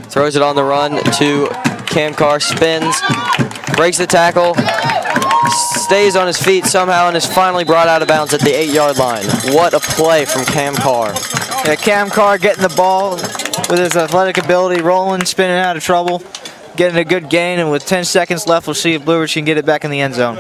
throws it on the run to Cam Carr, spins, breaks the tackle, stays on his feet somehow, and is finally brought out of bounds at the 8-yard line. What a play from Cam Carr. Yeah, Cam Carr getting the ball with his athletic ability, rolling, spinning out of trouble, getting a good gain, and with 10 seconds left, we'll see if Blue Ridge can get it back in the end zone.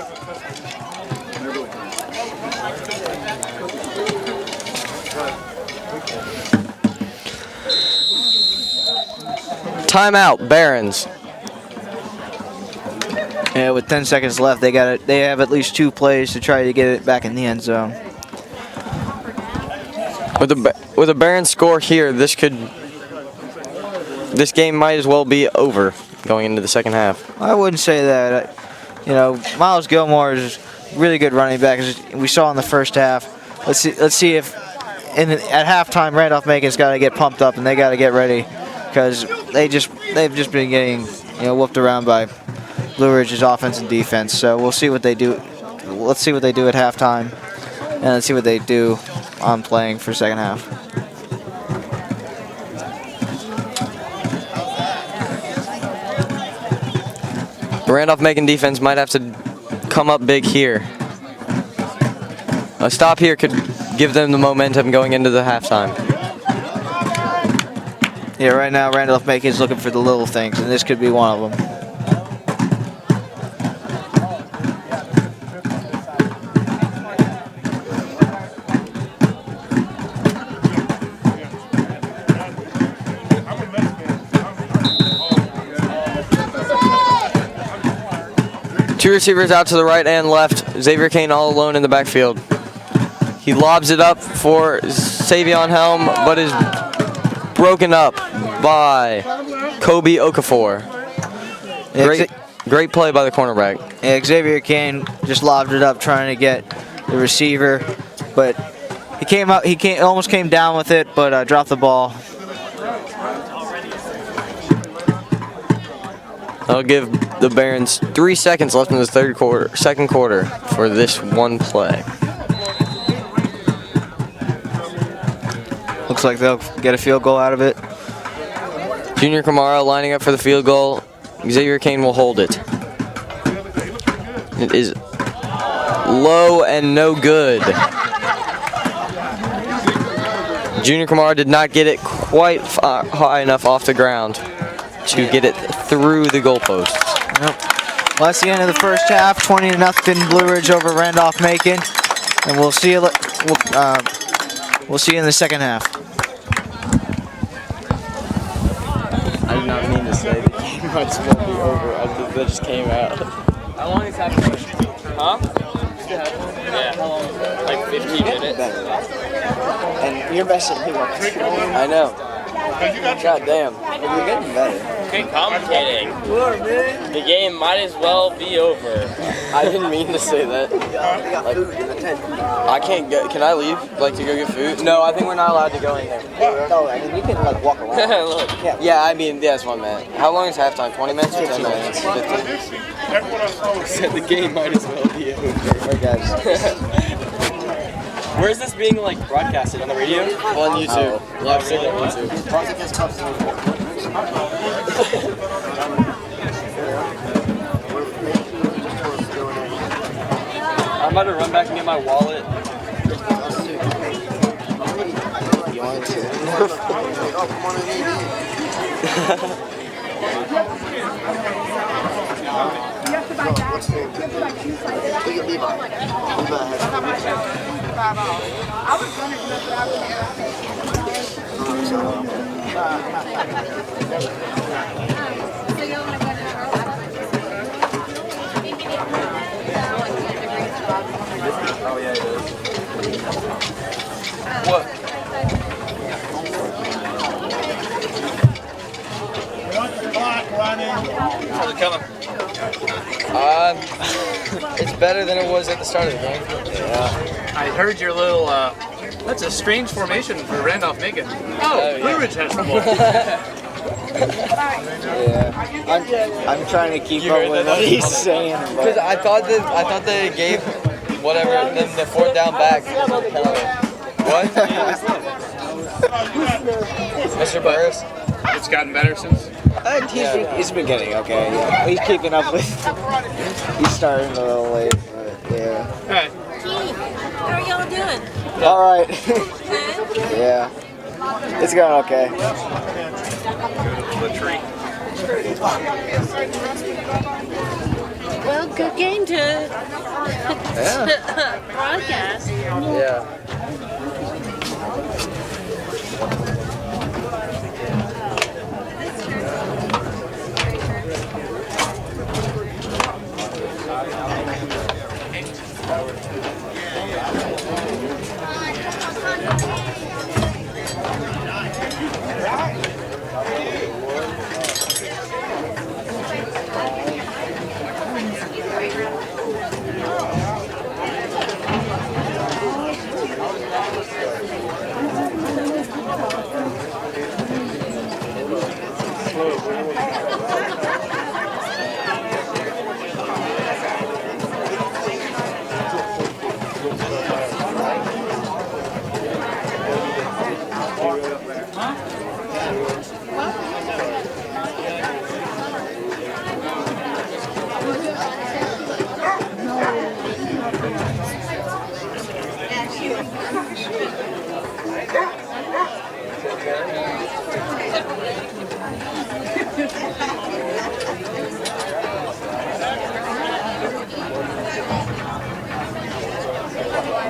Timeout, Barons. Yeah, with 10 seconds left, they have at least 2 plays to try to get it back in the end zone. With a Barons score here, this game might as well be over going into the second half. I wouldn't say that. You know, Miles Gilmore is a really good running back, as we saw in the first half. Let's see if at halftime Randolph-Macon's got to get pumped up and they got to get ready, because they've just been getting whooped around by Blue Ridge's offense and defense. So we'll see what they do. Let's see what they do at halftime, and let's see what they do on playing for second half. The Randolph-Macon defense might have to come up big here. A stop here could give them the momentum going into the halftime. Yeah, right now Randolph-Macon is looking for the little things, and this could be one of them. Two receivers out to the right and left. Xavier Kane all alone in the backfield. He lobs it up for Savion Helm, but is broken up by Kobe Okafor. Great play by the cornerback. Yeah, Xavier Kane just lobbed it up trying to get the receiver, but he almost came down with it, but dropped the ball. I'll give the Barons 3 seconds left in the second quarter for this one play. Looks like they'll get a field goal out of it. Junior Kamara lining up for the field goal. Xavier Kane will hold it. It is low and no good. Junior Kamara did not get it quite high enough off the ground to get it through the goalposts. Nope. Well, that's the end of the first half. 20-0 Blue Ridge over Randolph-Macon, and we'll see you. We'll see you in the second half. I did not mean to say the game might as well be over. That just came out. How long is that? Huh? Yeah. How long? Like 15 minutes. And you're messing me up. I know. God damn. You're getting better. Okay, commentating. The game might as well be over. I didn't mean to say that. Like, I can't go. Can I leave? Like to go get food? No, I think we're not allowed to go in there. No, I mean you can like walk around. Look. Yeah, I mean, yeah, that's what I meant. How long is halftime? 20 minutes or 10 minutes? 15. Said the game might as well be over. Alright guys. Where is this being like broadcasted on the radio? On YouTube. Live stream on YouTube. I'm about to run back and get my wallet. You want to? Oh yeah, it is. What? How's it coming? It's better than it was at the start of the game. Yeah. I heard your little, that's a strange formation for Randolph-Macon. Oh, Blue Ridge has the ball. Yeah. I'm trying to keep up with what he's saying. Because I thought they gave whatever them the fourth down back. What? Mr. Burris? It's gotten better since. He's been getting okay. Yeah. He's keeping up with. He's starting a little late, but yeah. Hey. How are y'all doing? All right. Good? Yeah. It's going okay. The tree. Well, good game to broadcast. Yeah.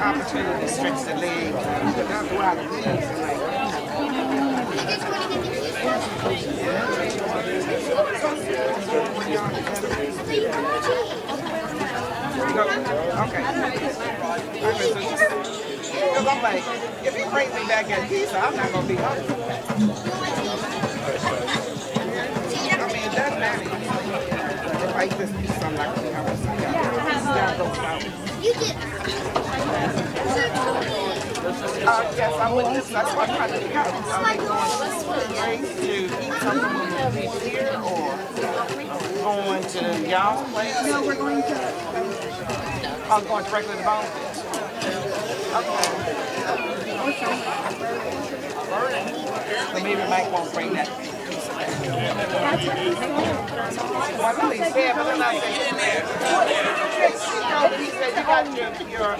Opportunity to stretch the leg. Not go out and do anything like okay. Because I'm like, if he brings me back at pizza, I'm not going to be hungry. I mean, it doesn't matter. If I eat this pizza, I'm not going to be hungry. Yes, I would just, that's what I'm trying to figure out. Are they going straight to eat something when we leave here or going to y'all's place? No, we're going to... I'm going directly to Bonefish. Okay. So maybe Mike won't bring that piece back. Well, I know he said, but then I said, he said you got your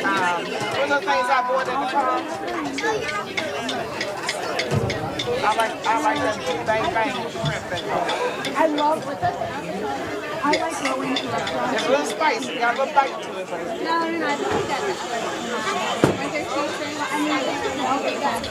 one of the things I bought at the farm. I like that bang bang shrimp and I love with it. I like going to restaurants. it's a little spicy, got a little bite to it. But No, I don't think that's like their seafood. I mean, I don't think that's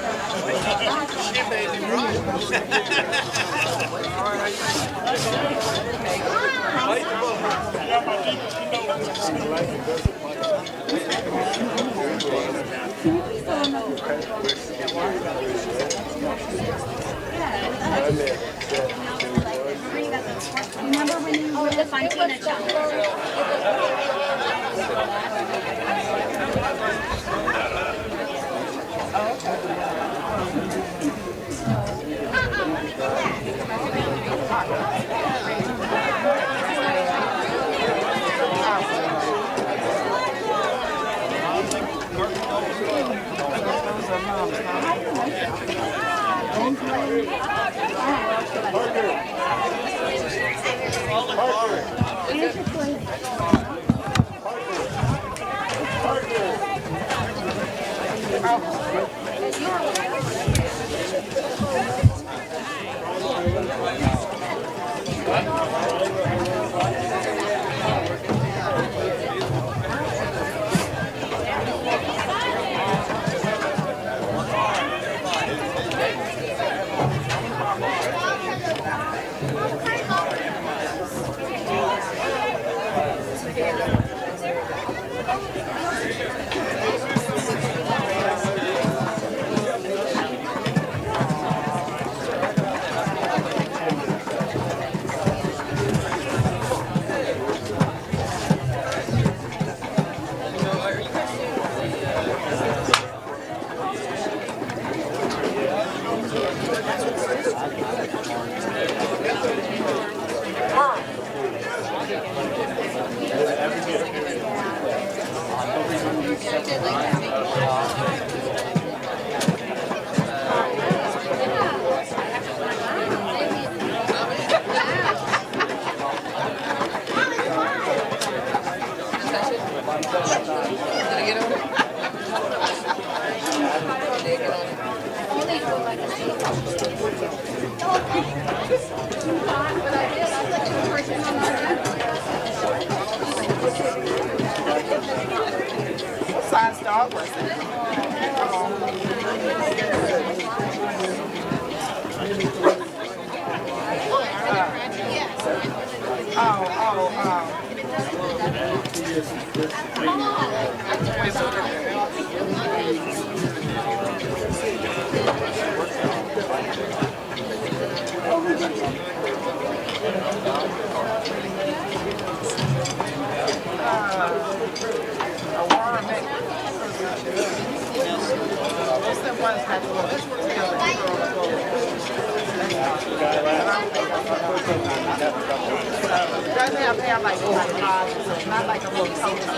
Remember when you were the Fontina shop? size dog was it? What's the ones that go? It doesn't have to have like rods, so it's not like a little toast.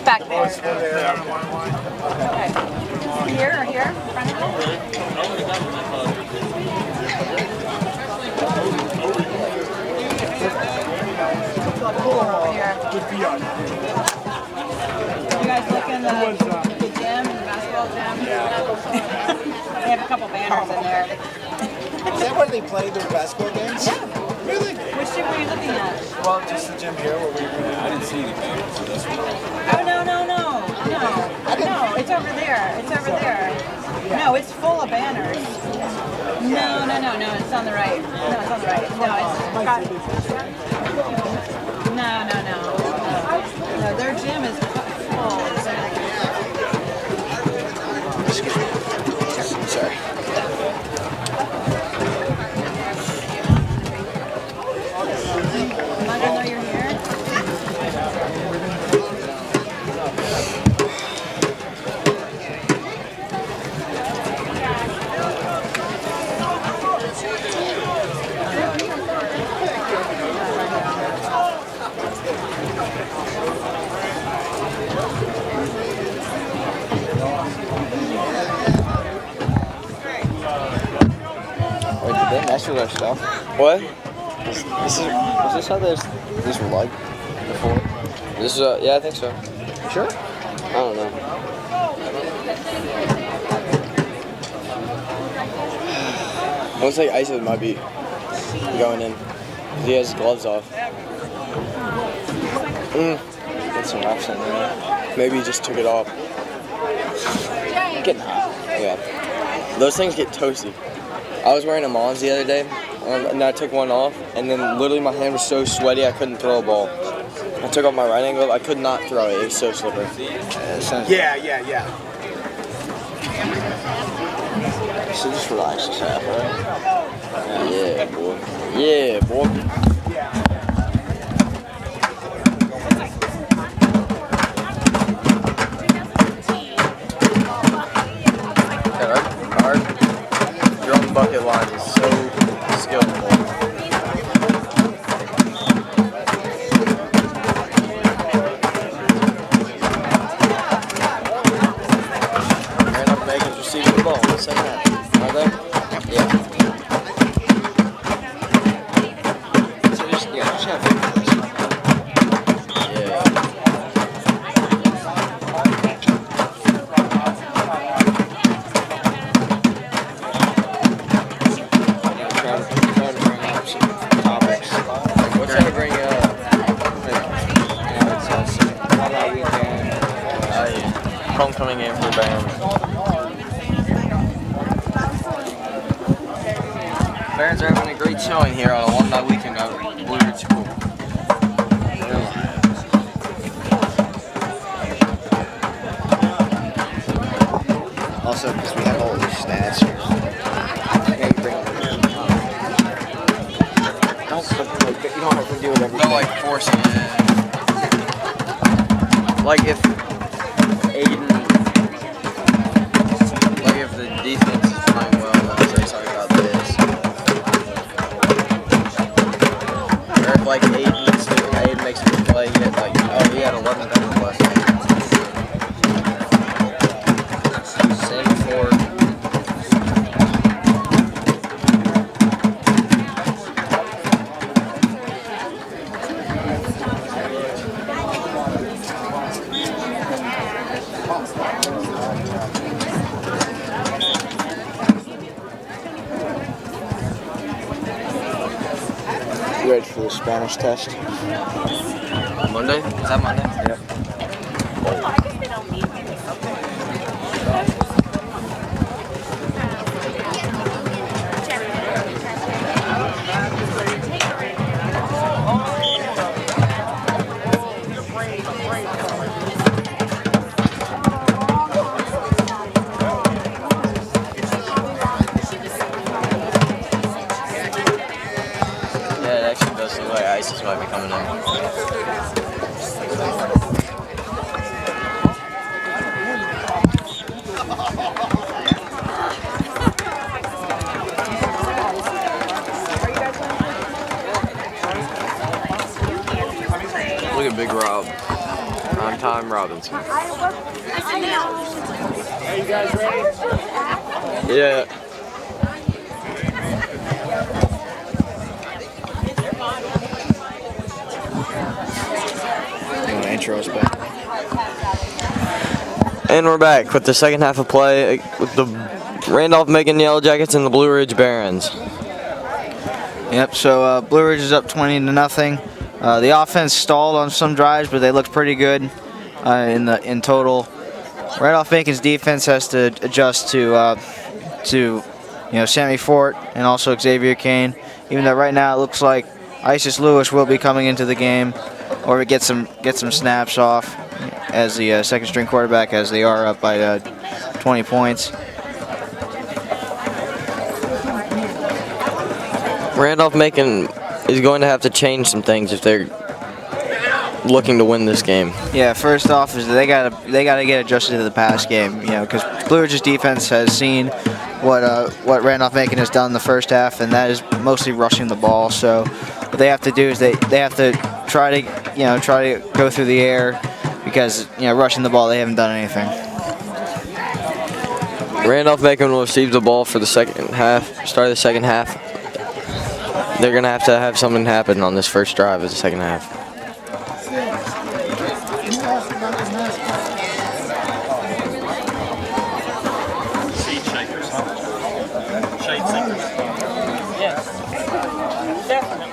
Back there. Okay. Here or here? Front of you guys look in the gym, the basketball gym? They have a couple banners in there. Is that where they play their basketball games? Yeah. Really? Which gym were you looking at? Well, just the gym here where we were. I didn't see any banners, so that's what. Oh, no. No, it's over there. It's over there. No, it's full of banners. No, it's on the right. No, it's on the right. No, it's got... No, their gym is full. Sorry. Am I gonna know you're here? Wait, did they mess with our stuff? What? Is this how these were like before? This is yeah, I think so. Sure. I don't know. Looks like Isis might be going in. He has his gloves off. Get some reps in there. Maybe he just took it off. Getting hot. Yeah. Those things get toasty. I was wearing a Mons the other day, and I took one off, and then literally my hand was so sweaty I couldn't throw a ball. I took off my right hand glove, I could not throw it. It was so slippery. Yeah. so just relax this half, right? Yeah, boy. Yeah, boy. Our drum bucket line is so skillful. Randolph-Macon's receiving the ball in the second half. Are they? Yeah. So just have faith in this. Homecoming game for the Barons. Barons are having a great showing here on Alumni weekend at Blue Ridge School. Also, because we have all these stats here. Maybe bring them in. You don't have to do it every They're like forcing it. Like if the defense is playing well, they'll say something about this. Or if like Aiden makes a good play, he had like, oh, he had 11 tackles last game. Same before. ready for the Spanish test. Monday? Is that Monday? Yep. ISIS might be coming in. Look at Big Rob. Prime Time Robinson. Are you guys ready? Yeah. Intro us back. And we're back with the second half of play with the Randolph-Macon Yellow Jackets and the Blue Ridge Barons. Yep, so Blue Ridge is up 20-0. The offense stalled on some drives, but they looked pretty good in total. Randolph-Macon's defense has to adjust to Sammy Fort and also Xavier Kane. Even though right now it looks like Isis Lewis will be coming into the game, or get some snaps off as the second string quarterback, as they are up by 20 points. Randolph-Macon is going to have to change some things if they're looking to win this game. Yeah, first off is they gotta get adjusted to the pass game, because Blue Ridge's defense has seen what Randolph-Macon has done in the first half, and that is mostly rushing the ball. So what they have to do is they have to try to go through the air, because rushing the ball, they haven't done anything. Randolph-Macon will receive the ball for the second half, start of the second half. They're going to have something happen on this first drive of the second half. Seed shakers, huh? Shade seekers. Yes, definitely.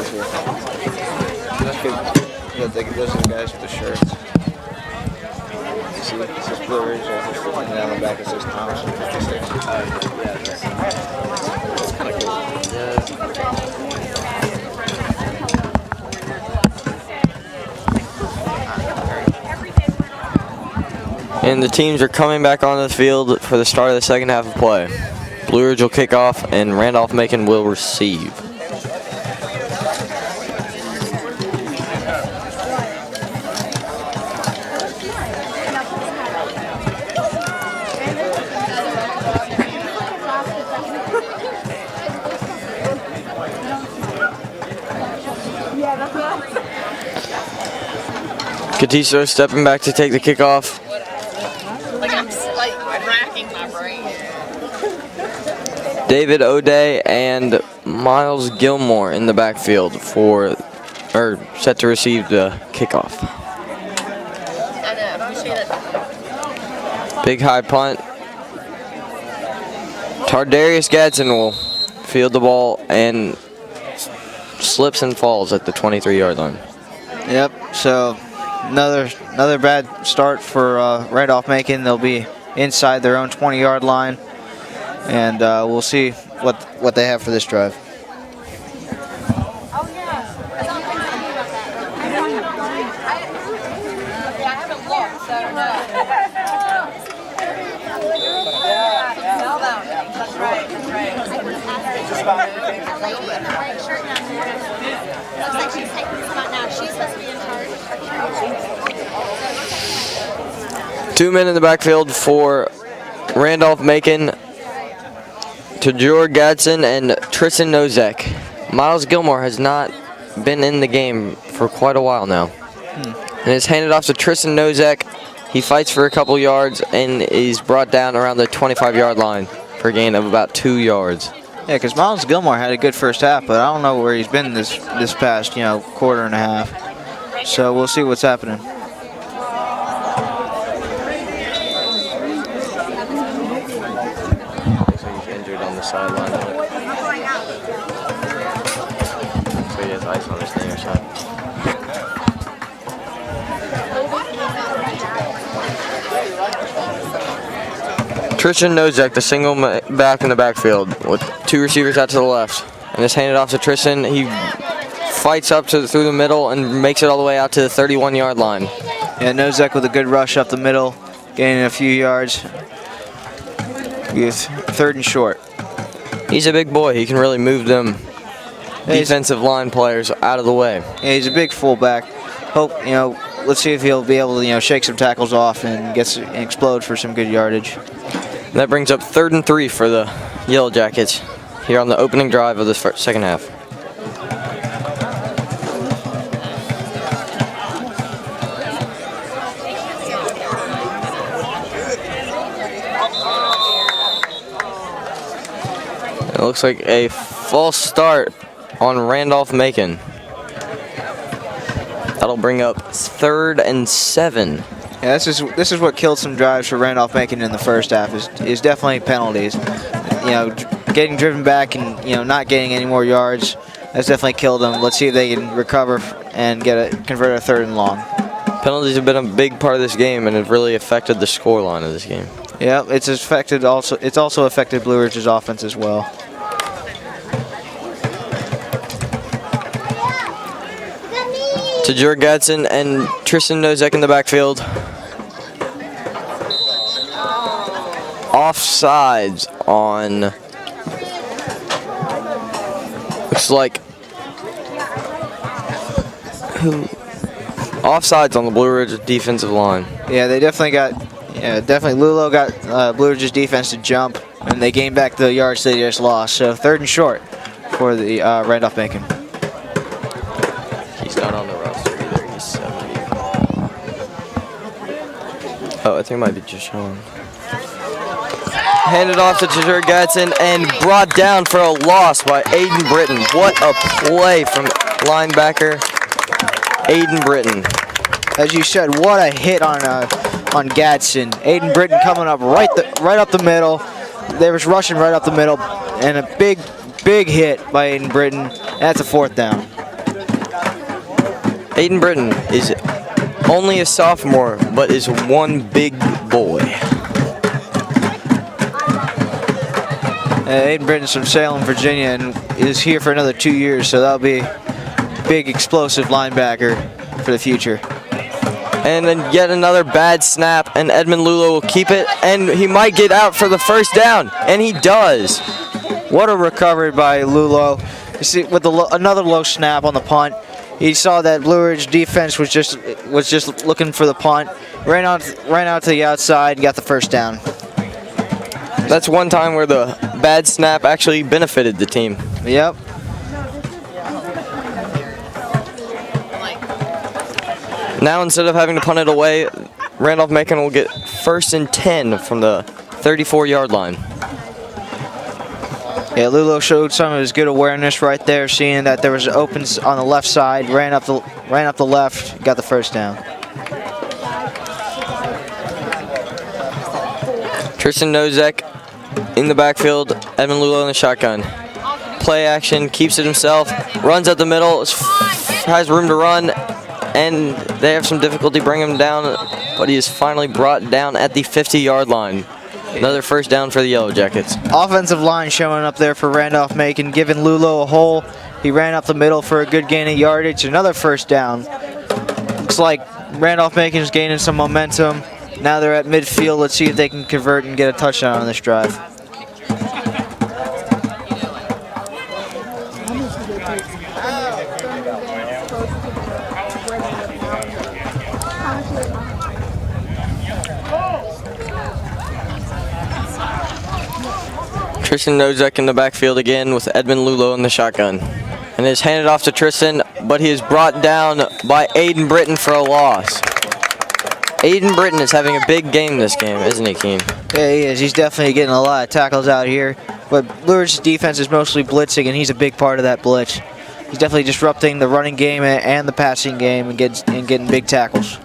guys here. Those are the guys with the shirts. See, it says Blue Ridge, and then on the back it says Thomas 56. It's kind of cool. And the teams are coming back onto the field for the start of the second half of play. Blue Ridge will kick off and Randolph-Macon will receive. Catiso stepping back to take the kickoff. I'm racking my brain. David O'Day and Miles Gilmore in the backfield set to receive the kickoff. I know. You see that? Big high punt. Tardarius Gadsden will field the ball and slips and falls at the 23-yard line. Yep. So another bad start for Randolph-Macon. They'll be inside their own 20-yard line, and we'll see what they have for this drive. That's right. White shirt down there. Looks like she's taking the spot now. She's supposed to be in charge. 2 men in the backfield for Randolph-Macon. Tajor Gadsden and Tristan Nozek. Miles Gilmore has not been in the game for quite a while now. And it's handed off to Tristan Nozek. He fights for a couple yards and is brought down around the 25-yard line for a gain of about 2 yards. Yeah, because Miles Gilmore had a good first half, but I don't know where he's been this past, quarter and a half. So we'll see what's happening. Looks like he's injured on the sideline. So he has ice on his near side. Tristan Nozek, the single back in the backfield with 2 receivers out to the left. And it's handed off to Tristan. He fights up through the middle and makes it all the way out to the 31-yard line. Yeah, Nozek with a good rush up the middle, gaining a few yards. With 3rd and short. He's a big boy. He can really move them defensive line players out of the way. Yeah, he's a big fullback. Let's see if he'll be able to, shake some tackles off and explode for some good yardage. And that brings up 3rd and 3 for the Yellow Jackets here on the opening drive of the second half. It looks like a false start on Randolph-Macon. That'll bring up 3rd and 7. Yeah, this is what killed some drives for Randolph-Macon in the first half is definitely penalties. Getting driven back and not getting any more yards, that's definitely killed them. Let's see if they can recover and convert a 3rd and long. Penalties have been a big part of this game and have really affected the scoreline of this game. Yeah, it's also affected Blue Ridge's offense as well. Tajor Gadsden and Tristan Nozek in the backfield. Offsides on, looks like, offsides on the Blue Ridge defensive line. Yeah, they definitely Lulo got Blue Ridge's defense to jump, and they gained back the yards they just lost. So 3rd and short for the Randolph-Macon. He's not on the roster either. He's 70. Oh, I think it might be just showing. Handed off to Tajor Gadsden and brought down for a loss by Aiden Britton. What a play from linebacker Aiden Britton. As you said, what a hit on Gadsden. Aiden Britton coming up right up the middle. They was rushing right up the middle, and a big hit by Aiden Britton. That's a 4th down. Aiden Britton is only a sophomore, but is one big boy. Aiden Britton's from Salem, Virginia, and is here for another 2 years, so that'll be a big, explosive linebacker for the future. And then yet another bad snap, and Edmund Lulo will keep it, and he might get out for the first down, and he does. What a recovery by Lulo. You see, with another low snap on the punt, he saw that Blue Ridge defense was just looking for the punt, ran out to the outside, and got the first down. That's one time where the bad snap actually benefited the team. Yep. Now instead of having to punt it away, Randolph-Macon will get 1st and 10 from the 34-yard line. Yeah, Lulo showed some of his good awareness right there, seeing that there was opens on the left side, ran up the left, got the first down. Tristan Nozek in the backfield, Evan Lulo in the shotgun. Play action, keeps it himself, runs up the middle, has room to run, and they have some difficulty bringing him down, but he is finally brought down at the 50-yard line. Another first down for the Yellow Jackets. Offensive line showing up there for Randolph-Macon, giving Lulo a hole. He ran up the middle for a good gain of yardage. Another first down. Looks like Randolph-Macon is gaining some momentum. Now they're at midfield. Let's see if they can convert and get a touchdown on this drive. Tristan Nozek in the backfield again with Edmund Lulo in the shotgun. And is handed off to Tristan, but he is brought down by Aiden Britton for a loss. Aiden Britton is having a big game this game, isn't he, Keen? Yeah, he is. He's definitely getting a lot of tackles out here. But Blue Ridge's defense is mostly blitzing, and he's a big part of that blitz. He's definitely disrupting the running game and the passing game and getting big tackles.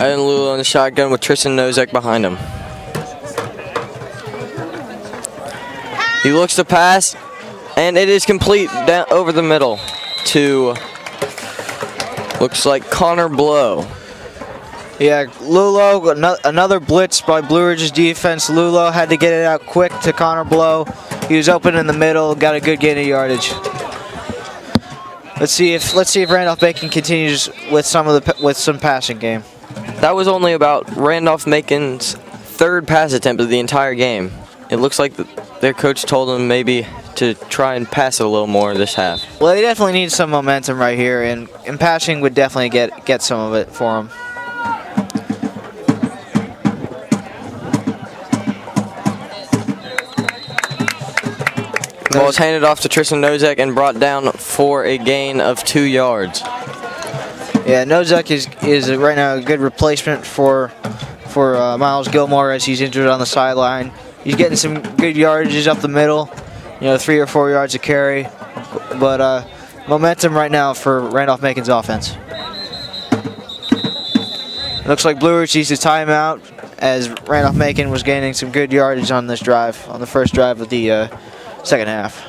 Edmund Lulo in the shotgun with Tristan Nozek behind him. He looks to pass, and it is complete down over the middle to, looks like Connor Blow. Yeah, Lulo, another blitz by Blue Ridge's defense. Lulo had to get it out quick to Connor Blow. He was open in the middle, got a good gain of yardage. Let's see if Randolph-Macon continues with some passing game. That was only about Randolph-Macon's third pass attempt of the entire game. It looks like their coach told them maybe to try and pass it a little more this half. Well, they definitely need some momentum right here, and passing would definitely get some of it for them. The ball is handed off to Tristan Nozek and brought down for a gain of 2 yards. Yeah, Nozek is right now a good replacement for Miles Gilmore as he's injured on the sideline. He's getting some good yardages up the middle, 3 or 4 yards a carry. But momentum right now for Randolph-Macon's offense. Looks like Blue Ridge sees his timeout as Randolph-Macon was gaining some good yardage on this drive, on the first drive of the second half.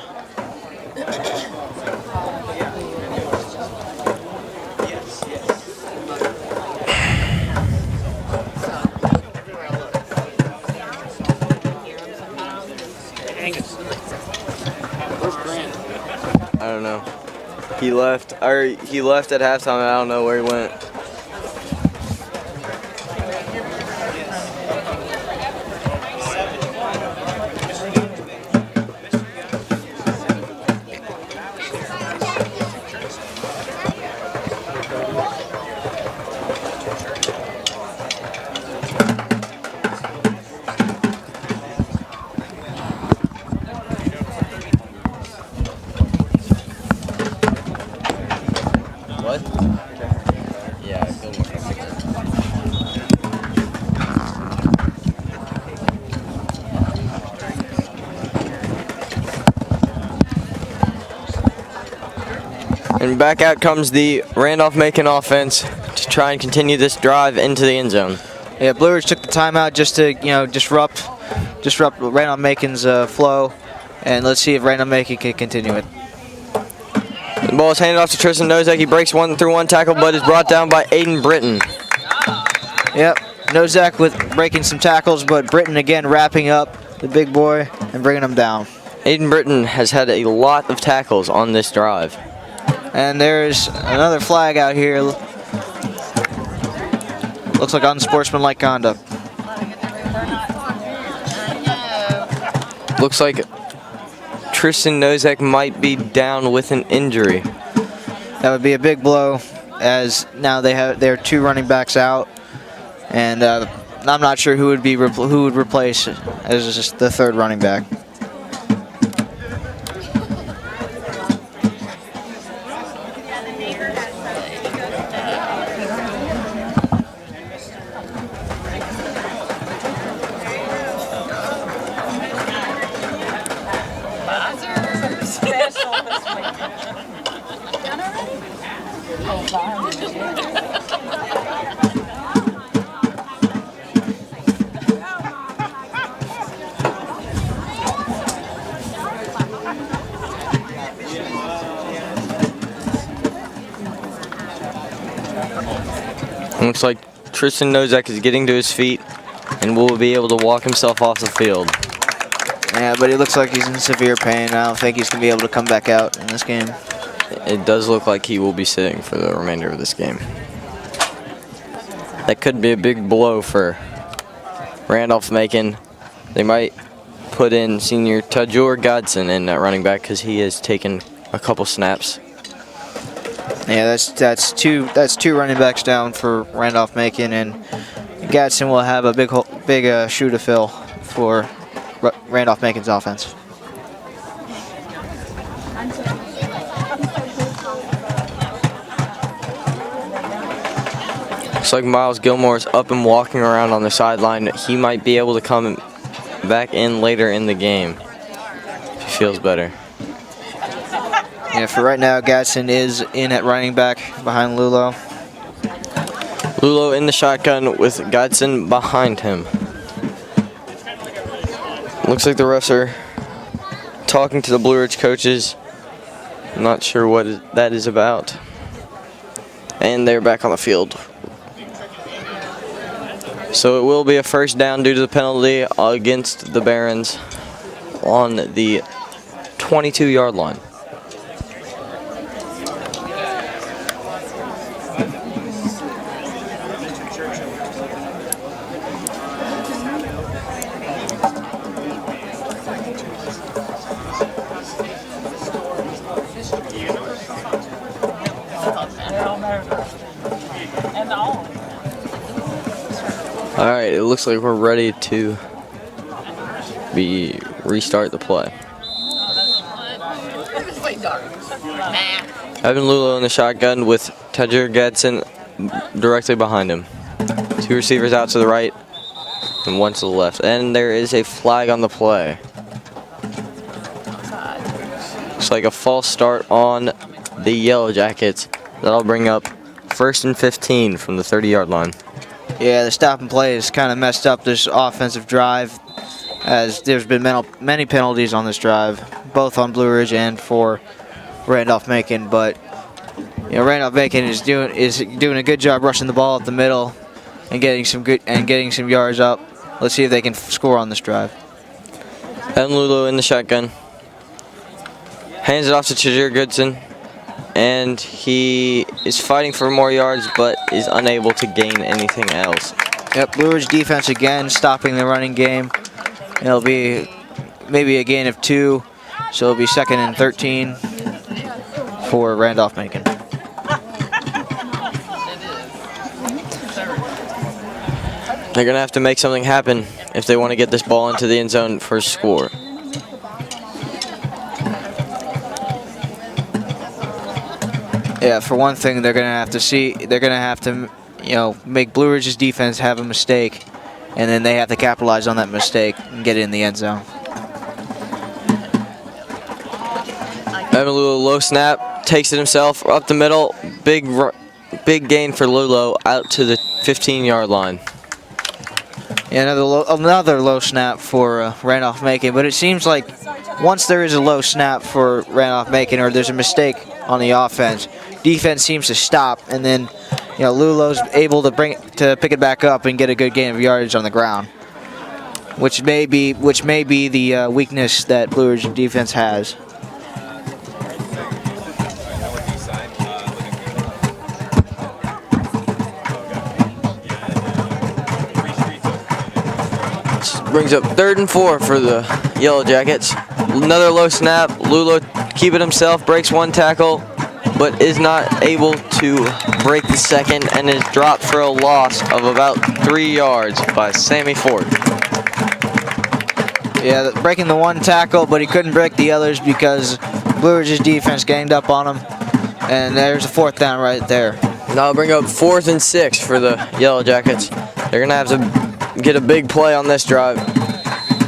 I don't know. He left at halftime. I don't know where he went. What? Yeah, And back out comes the Randolph-Macon offense to try and continue this drive into the end zone. Yeah, Blue Ridge took the timeout just to disrupt Randolph-Macon's flow, and let's see if Randolph-Macon can continue it. The ball is handed off to Tristan Nozak. He breaks 1-through-1 tackle, but is brought down by Aiden Britton. Yep, Nozak with breaking some tackles, but Britton again wrapping up the big boy and bringing him down. Aiden Britton has had a lot of tackles on this drive. And there's another flag out here. Looks like unsportsmanlike conduct. Looks like Tristan Nozak might be down with an injury. That would be a big blow, as now they have their 2 running backs out, and I'm not sure who would replace as just the 3rd running back. Looks like Tristan Nozak is getting to his feet and will be able to walk himself off the field. Yeah, but he looks like he's in severe pain. I don't think he's going to be able to come back out in this game. It does look like he will be sitting for the remainder of this game. That could be a big blow for Randolph-Macon. They might put in senior Tajor Godson in that running back because he has taken a couple snaps. Yeah, that's two running backs down for Randolph-Macon, and Gadsden will have a big shoe to fill for Randolph-Macon's offense. Looks like Miles Gilmore is up and walking around on the sideline. He might be able to come back in later in the game if he feels better. Yeah, for right now, Gadsden is in at running back behind Lulo. Lulo in the shotgun with Godson behind him. Looks like the refs are talking to the Blue Ridge coaches. I'm not sure what that is about. And they're back on the field. So it will be a first down due to the penalty against the Barons on the 22-yard line. All right, it looks like we're ready to restart the play. Evan Lulo in the shotgun with Tajir Gadsden directly behind him. 2 receivers out to the right and 1 to the left. And there is a flag on the play. Looks like a false start on the Yellow Jackets. That'll bring up 1st and 15 from the 30-yard line. Yeah, the stop and play has kind of messed up this offensive drive, as there's been many penalties on this drive, both on Blue Ridge and for Randolph-Macon. But Randolph-Macon is doing a good job rushing the ball up the middle and getting some yards up. Let's see if they can score on this drive. Evan Lulo in the shotgun. Hands it off to Tajir Goodson. And he is fighting for more yards, but is unable to gain anything else. Yep, Blue Ridge defense again stopping the running game. It'll be maybe a gain of 2, so it'll be 2nd and 13 for Randolph-Macon. They're going to have to make something happen if they want to get this ball into the end zone for a score. Yeah, for one thing, they're gonna have to make Blue Ridge's defense have a mistake, and then they have to capitalize on that mistake and get it in the end zone. Evan Lulo, low snap, takes it himself up the middle. Big gain for Lulo out to the 15-yard line. Yeah, another low snap for Randolph-Macon, but it seems like once there is a low snap for Randolph-Macon or there's a mistake on the offense, defense seems to stop, and then Lulo's able to pick it back up and get a good gain of yardage on the ground, which may be the weakness that Blue Ridge defense has. Brings up 3rd and 4 for the Yellow Jackets. Another low snap. Lulo keep it himself, breaks one tackle, but is not able to break the second and is dropped for a loss of about 3 yards by Sammy Ford. Yeah, breaking the one tackle, but he couldn't break the others because Blue Ridge's defense ganged up on him, and there's a 4th down right there. Now I'll bring up 4th and 6 for the Yellow Jackets. They're gonna have to get a big play on this drive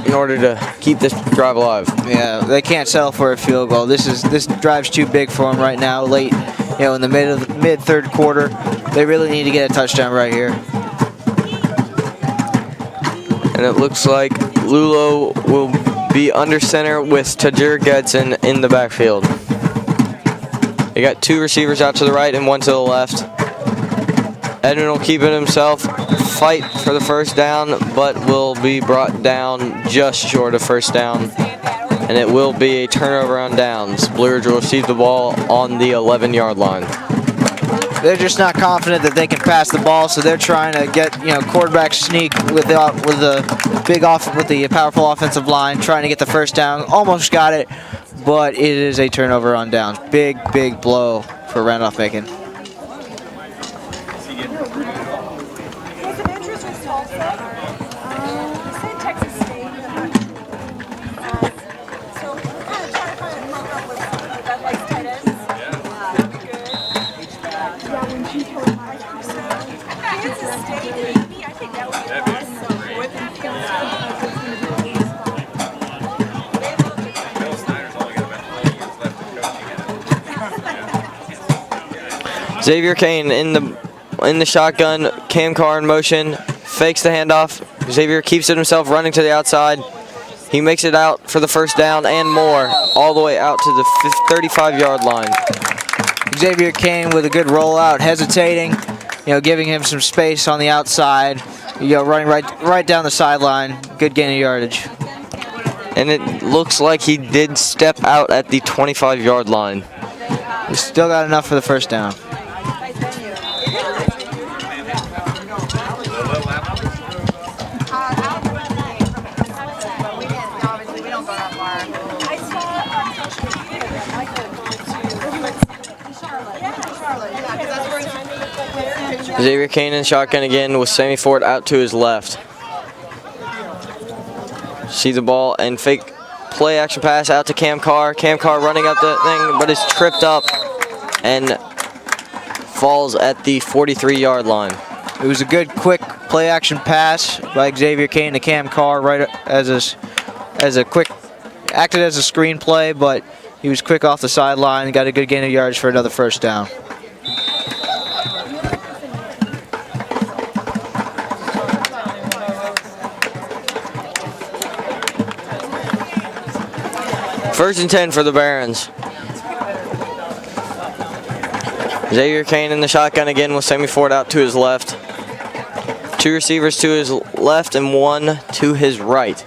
in order to keep this drive alive. Yeah, they can't settle for a field goal. This drive's too big for them right now. Late, in the mid 3rd quarter, they really need to get a touchdown right here. And it looks like Lulo will be under center with Tajir Gedson in the backfield. They got 2 receivers out to the right and 1 to the left. Edmund will keep it himself, fight for the first down, but will be brought down just short of first down. And it will be a turnover on downs. Blue Ridge will receive the ball on the 11-yard line. They're just not confident that they can pass the ball, so they're trying to get quarterback sneak with the powerful offensive line, trying to get the first down. Almost got it, but it is a turnover on downs. Big blow for Randolph-Macon. Xavier Kane in the shotgun, Cam Carr in motion, fakes the handoff. Xavier keeps it himself, running to the outside. He makes it out for the first down and more, all the way out to the 35-yard line. Xavier Kane with a good rollout, hesitating, giving him some space on the outside, running right down the sideline. Good gain of yardage. And it looks like he did step out at the 25-yard line. He's still got enough for the first down. Xavier Kane in shotgun again with Sammy Ford out to his left. See the ball and fake play action pass out to Cam Carr. Cam Carr running up the thing, but is tripped up and falls at the 43-yard line. It was a good, quick play action pass by Xavier Kane to Cam Carr, right as a quick, acted as a screen play, but he was quick off the sideline and got a good gain of yards for another first down. First and 10 for the Barons. Xavier Kane in the shotgun again with Sammy Ford out to his left. 2 receivers to his left and 1 to his right.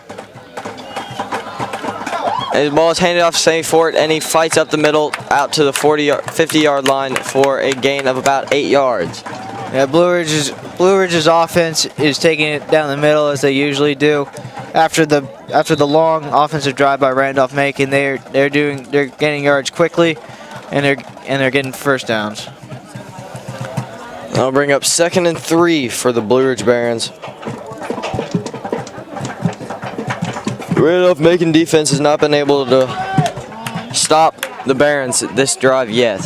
And the ball is handed off to Sammy Ford, and he fights up the middle out to the 50-yard line for a gain of about 8 yards. Yeah, Blue Ridge's offense is taking it down the middle as they usually do. After the long offensive drive by Randolph-Macon, they're getting yards quickly, and they're getting first downs. I'll bring up 2nd and 3 for the Blue Ridge Barons. The Randolph-Macon defense has not been able to stop the Barons this drive yet.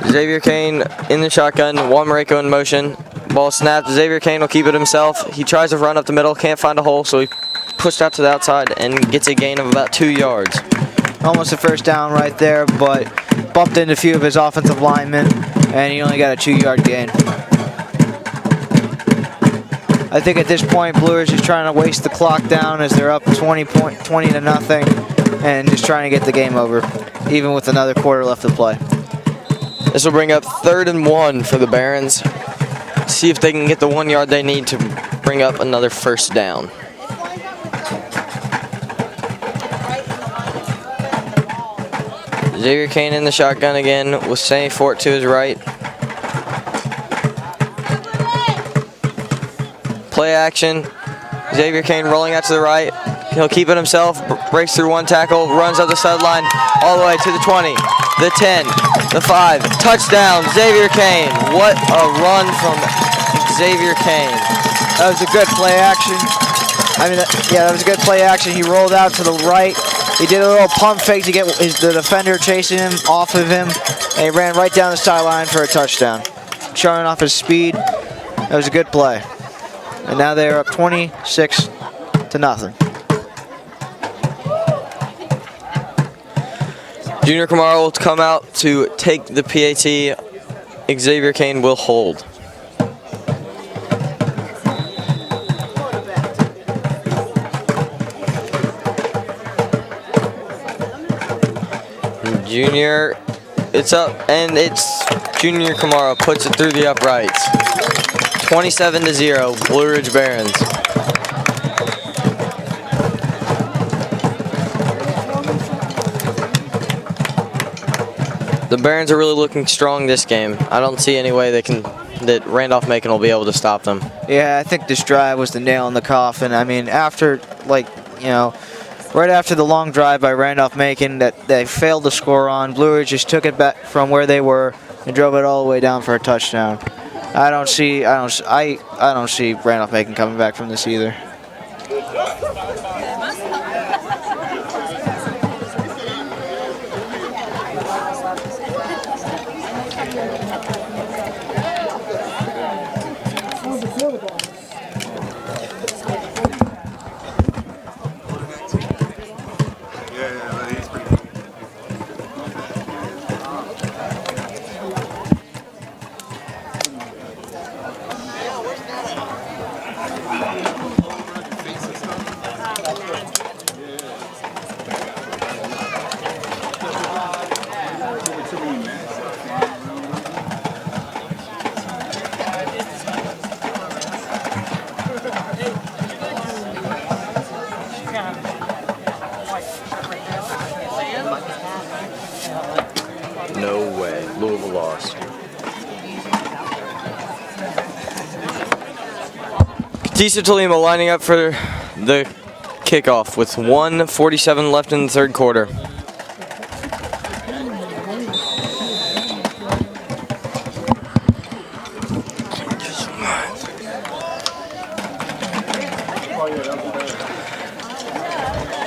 Xavier Kane in the shotgun, Juan Mareko in motion. Ball snapped. Xavier Kane will keep it himself. He tries to run up the middle, can't find a hole, so he pushed out to the outside and gets a gain of about 2 yards. Almost a first down right there, but bumped into a few of his offensive linemen, and he only got a 2-yard gain. I think at this point, Blue Ridge is trying to waste the clock down as they're up 20 to nothing, and just trying to get the game over, even with another quarter left to play. This will bring up 3rd and 1 for the Barons. See if they can get the 1 yard they need to bring up another first down. Xavier Kane in the shotgun again with Sandy Fort to his right. Play action. Xavier Kane rolling out to the right. He'll keep it himself. Breaks through one tackle. Runs up the sideline all the way to the 20, the 10, the 5. Touchdown, Xavier Kane. What a run from Xavier Kane. That was a good play action. That was a good play action. He rolled out to the right. He did a little pump fake to get the defender chasing him off of him, and he ran right down the sideline for a touchdown. Showing off his speed. That was a good play. And now they're up 26 to nothing. Junior Kamara will come out to take the PAT. Xavier Kane will hold. Junior, it's up, and it's Junior Kamara puts it through the uprights. 27-0, Blue Ridge Barons. The Barons are really looking strong this game. I don't see any way that Randolph-Macon will be able to stop them. Yeah, I think this drive was the nail in the coffin. I mean, after, right after the long drive by Randolph-Macon that they failed to score on, Blue Ridge just took it back from where they were and drove it all the way down for a touchdown. I don't see Randolph-Macon coming back from this either. No way. Louisville lost. Katisa Tolima lining up for the kickoff with 1:47 left in the third quarter.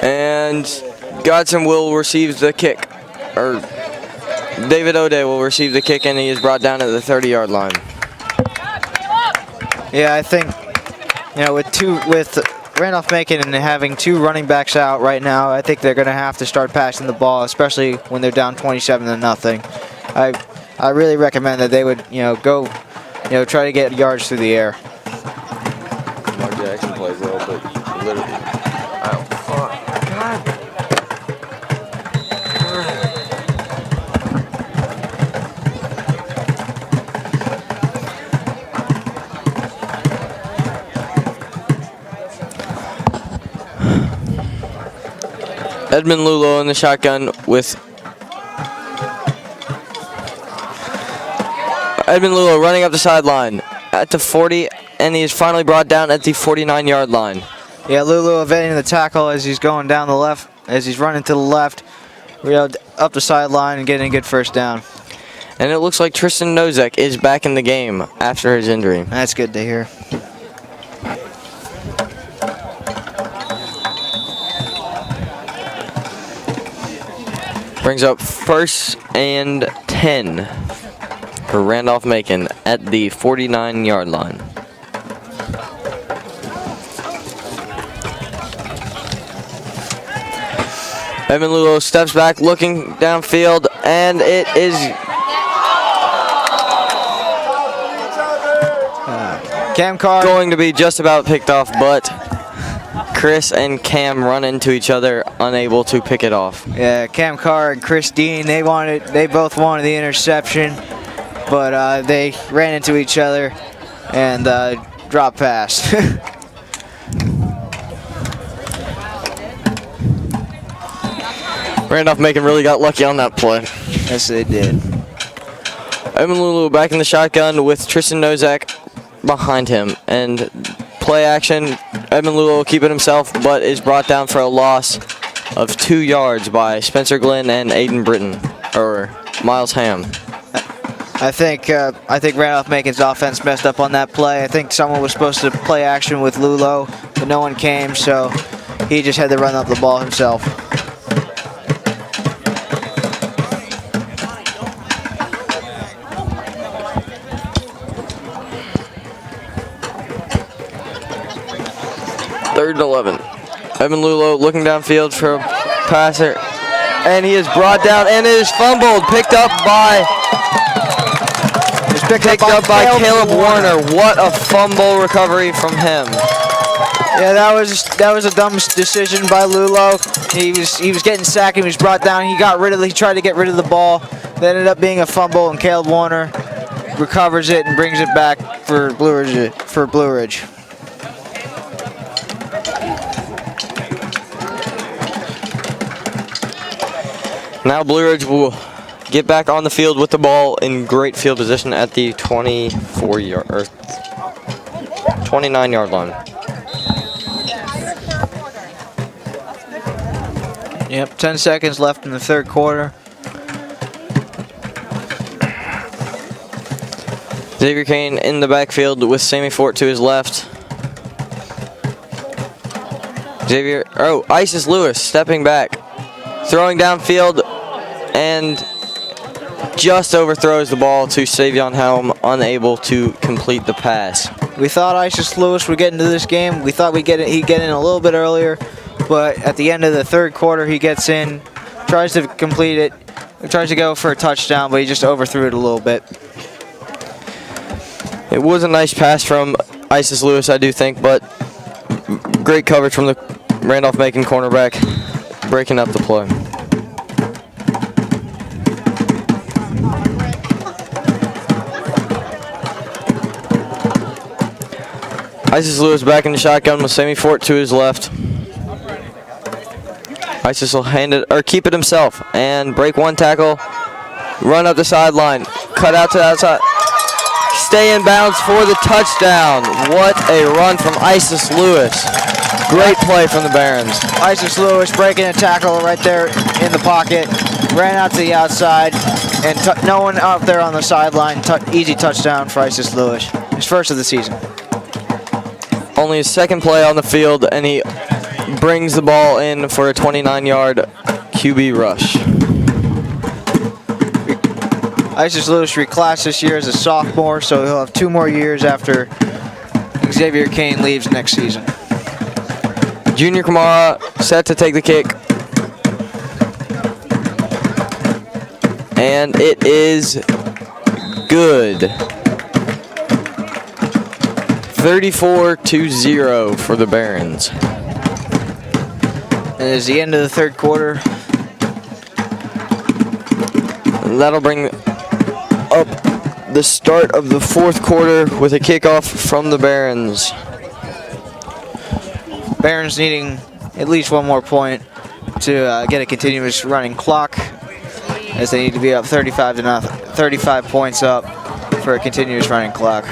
And Godson will receive the kick, or David O'Day will receive the kick, and he is brought down at the 30-yard line. Yeah, I think, with Randolph-Macon and having 2 running backs out right now, I think they're going to have to start passing the ball, especially when they're down 27 to nothing. I really recommend that they would, go, try to get yards through the air. Mark Jackson plays well, but literally, oh fuck, God. Edmund Lulo in the shotgun with Edmund Lulo running up the sideline at the 40, and he is finally brought down at the 49-yard line. Yeah, Lulu evading the tackle as he's going down the left, as he's running to the left, up the sideline and getting a good first down. And it looks like Tristan Nozek is back in the game after his injury. That's good to hear. Brings up 1st and 10 for Randolph-Macon at the 49-yard line. Edmund Lulo steps back, looking downfield, and it is Cam Carr going to be just about picked off, but Chris and Cam run into each other, unable to pick it off. Yeah, Cam Carr and Chris Dean, they both wanted the interception, but they ran into each other and dropped past. Randolph-Macon really got lucky on that play. Yes, they did. Edmund Lulu back in the shotgun with Tristan Nozak behind him. And play action, Edmund Lulu will keep it himself, but is brought down for a loss of 2 yards by Spencer Glenn and Aiden Britton, or Miles Ham. I think Randolph-Macon's offense messed up on that play. I think someone was supposed to play action with Lulo, but no one came, so he just had to run up the ball himself. Third and 11. Edmund Lulo looking downfield for a passer, and he is brought down and it is fumbled, picked up by Caleb Warner. What a fumble recovery from him. Yeah, that was a dumb decision by Lulo. He was getting sacked. He was brought down. He tried to get rid of the ball. That ended up being a fumble, and Caleb Warner recovers it and brings it back for Blue Ridge. Now Blue Ridge will get back on the field with the ball in great field position at the 29-yard line. Yep, 10 seconds left in the third quarter. Xavier Kane in the backfield with Sammy Fort to his left. Isis Lewis stepping back, throwing downfield, and just overthrows the ball to Savion Helm, unable to complete the pass. We thought Isis Lewis would get into this game. We thought he'd get in a little bit earlier, but at the end of the third quarter, he gets in, tries to complete it, tries to go for a touchdown, but he just overthrew it a little bit. It was a nice pass from Isis Lewis, I do think, but great coverage from the Randolph-Macon cornerback, breaking up the play. Isis Lewis back in the shotgun with Sammy Fort to his left. Isis will keep it himself and break one tackle, run up the sideline, cut out to the outside, stay in bounds for the touchdown. What a run from Isis Lewis. Great play from the Barons. Isis Lewis breaking a tackle right there in the pocket, ran out to the outside, and no one out there on the sideline. Easy touchdown for Isis Lewis. His first of the season. Only his second play on the field, and he brings the ball in for a 29-yard QB rush. Isis Lewis reclassed this year as a sophomore, so he'll have 2 more years after Xavier Kane leaves next season. Junior Kamara set to take the kick. And it is good. 34-0 for the Barons. It is the end of the third quarter. And that'll bring up the start of the fourth quarter with a kickoff from the Barons. Barons needing at least 1 more point to get a continuous running clock, as they need to be up 35 points up for a continuous running clock.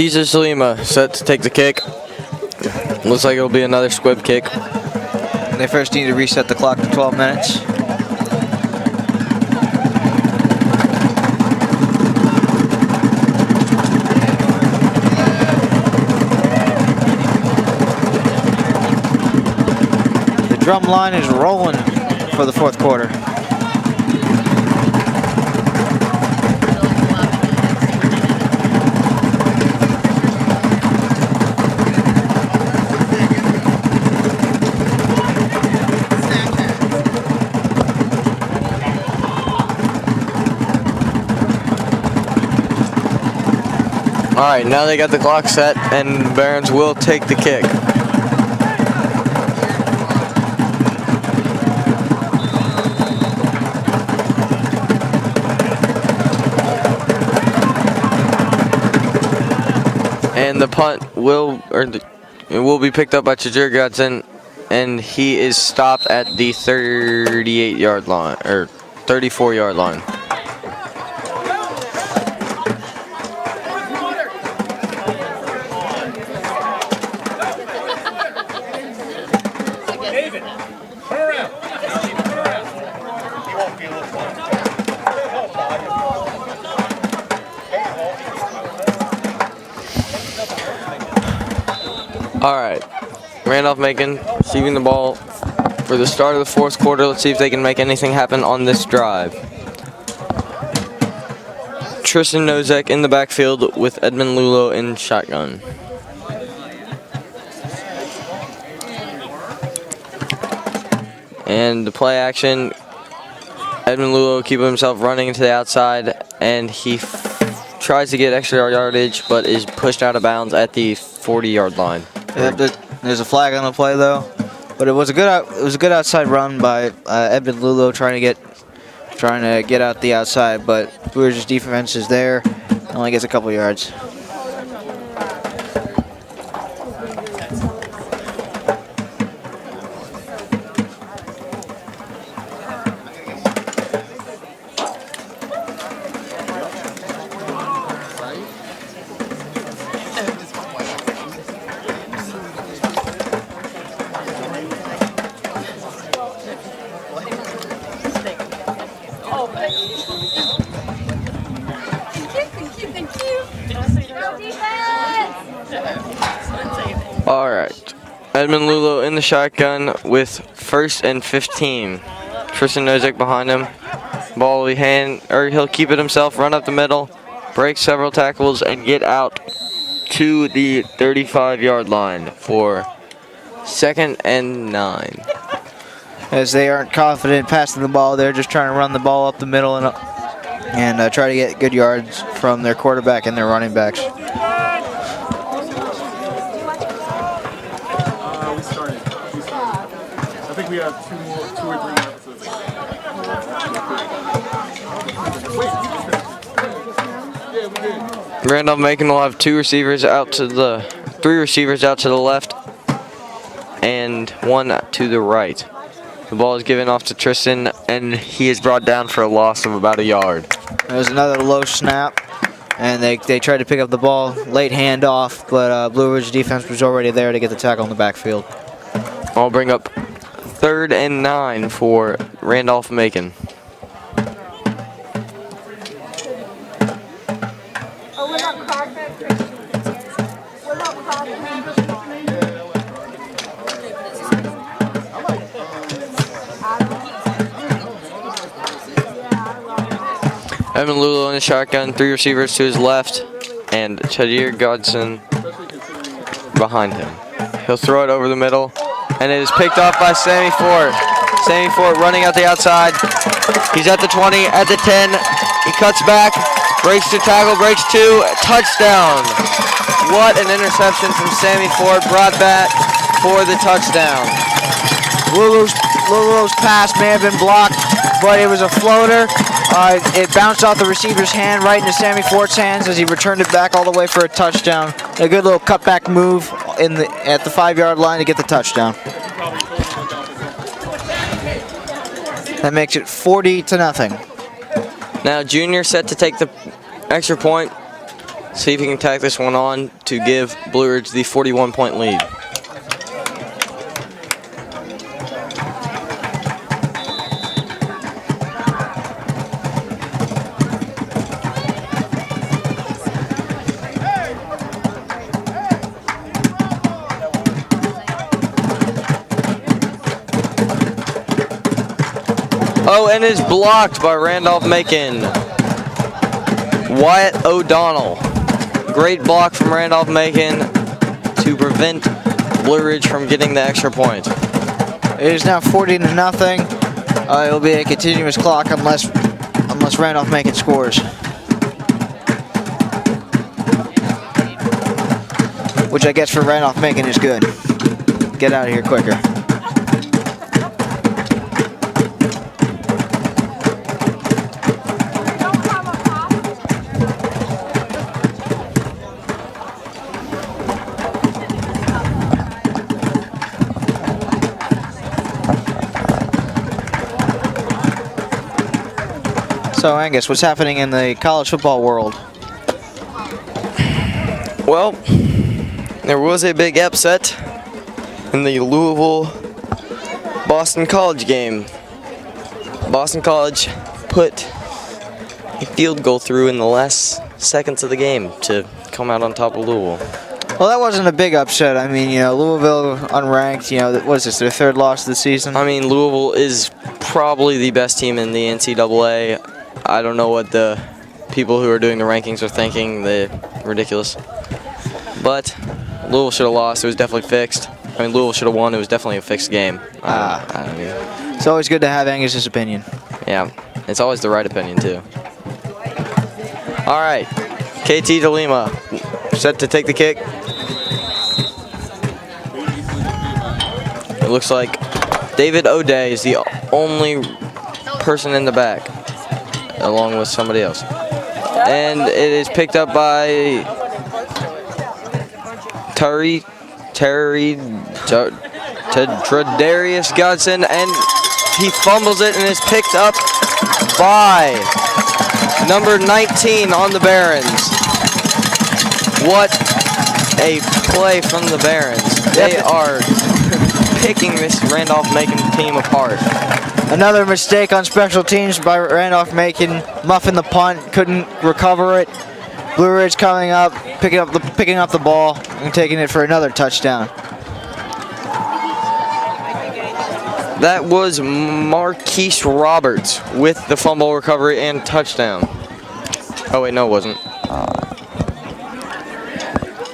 Teaser Salima set to take the kick. Looks like it'll be another squib kick. They first need to reset the clock to 12 minutes. The drum line is rolling for the fourth quarter. All right, now they got the clock set, and Barons will take the kick. And the punt it will be picked up by Chajir Godson, and he is stopped at the 38-yard line, or 34-yard line. All right, Randolph-Macon receiving the ball for the start of the fourth quarter. Let's see if they can make anything happen on this drive. Tristan Nozek in the backfield with Edmund Lulo in shotgun. And the play action, Edmund Lulo keeping himself running into the outside, and he tries to get extra yardage, but is pushed out of bounds at the 40-yard line. There's a flag on the play though, but it was a good outside run by Edmund Lulo trying to get out the outside, but Blue Ridge's defense is there, only gets a couple yards. All right, Edmund Lulo in the shotgun with 1st and 15. Tristan Nozek behind him. Ball will be he'll keep it himself, run up the middle, break several tackles, and get out to the 35-yard line for 2nd and 9. As they aren't confident passing the ball, they're just trying to run the ball up the middle and try to get good yards from their quarterback and their running backs. I think we have 2 or 3 episodes. Randolph-Macon will have 3 receivers out to the left and 1 to the right. The ball is given off to Tristan, and he is brought down for a loss of about a yard. There's another low snap, and they tried to pick up the ball, late handoff, but Blue Ridge defense was already there to get the tackle in the backfield. I'll bring up 3rd and 9 for Randolph-Macon. Edmund Lulo in the shotgun, 3 receivers to his left, and Chajir Godson behind him. He'll throw it over the middle, and it is picked off by Sammy Fort. Sammy Fort running out the outside. He's at the 20, at the 10. He cuts back, breaks to tackle, breaks 2, touchdown. What an interception from Sammy Fort, brought back for the touchdown. Lulu's pass may have been blocked, but it was a floater. It bounced off the receiver's hand right into Sammy Fort's hands as he returned it back all the way for a touchdown. A good little cutback move at the 5-yard line to get the touchdown. That makes it 40-0. Now Junior set to take the extra point. see if he can tack this one on to give Blue Ridge the 41-point lead. Oh, and is blocked by Randolph-Macon. Wyatt O'Donnell. Great block from Randolph-Macon to prevent Blue Ridge from getting the extra point. It is now 40-0. It will be a continuous clock unless Randolph-Macon scores. Which I guess for Randolph-Macon is good. Get out of here quicker. So Angus, what's happening in the college football world? Well, there was a big upset in the Louisville-Boston College game. Boston College put a field goal through in the last seconds of the game to come out on top of Louisville. Well, that wasn't a big upset. I mean, Louisville unranked, what is this, their third loss of the season? I mean, Louisville is probably the best team in the NCAA. I don't know what the people who are doing the rankings are thinking. They're ridiculous. But Louisville should have lost. It was definitely fixed. I mean, Louisville should have won. It was definitely a fixed game. I don't know. It's always good to have Angus's opinion. Yeah, it's always the right opinion, too. All right, KT DeLima set to take the kick. It looks like David O'Day is the only person in the back, along with somebody else. And it is picked up by Tredarius Godson, and he fumbles it and is picked up by number 19 on the Barons. What a play from the Barons. They are picking this Randolph-Macon team apart. Another mistake on special teams by Randolph-Macon, muffing the punt, couldn't recover it. Blue Ridge coming up, picking up the ball and taking it for another touchdown. That was Marquise Roberts with the fumble recovery and touchdown. Oh wait, no, it wasn't.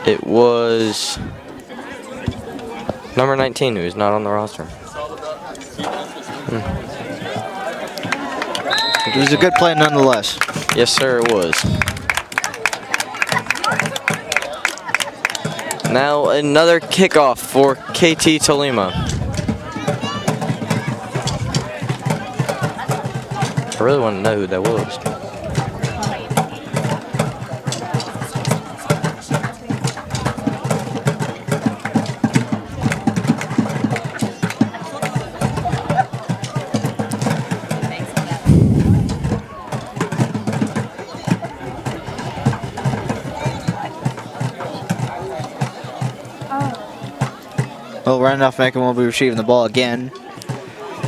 It was number 19 who is not on the roster. It was a good play nonetheless. Yes, sir, it was. Now another kickoff for KT Tolima. I really want to know who that was. Well, Randolph-Macon will be receiving the ball again.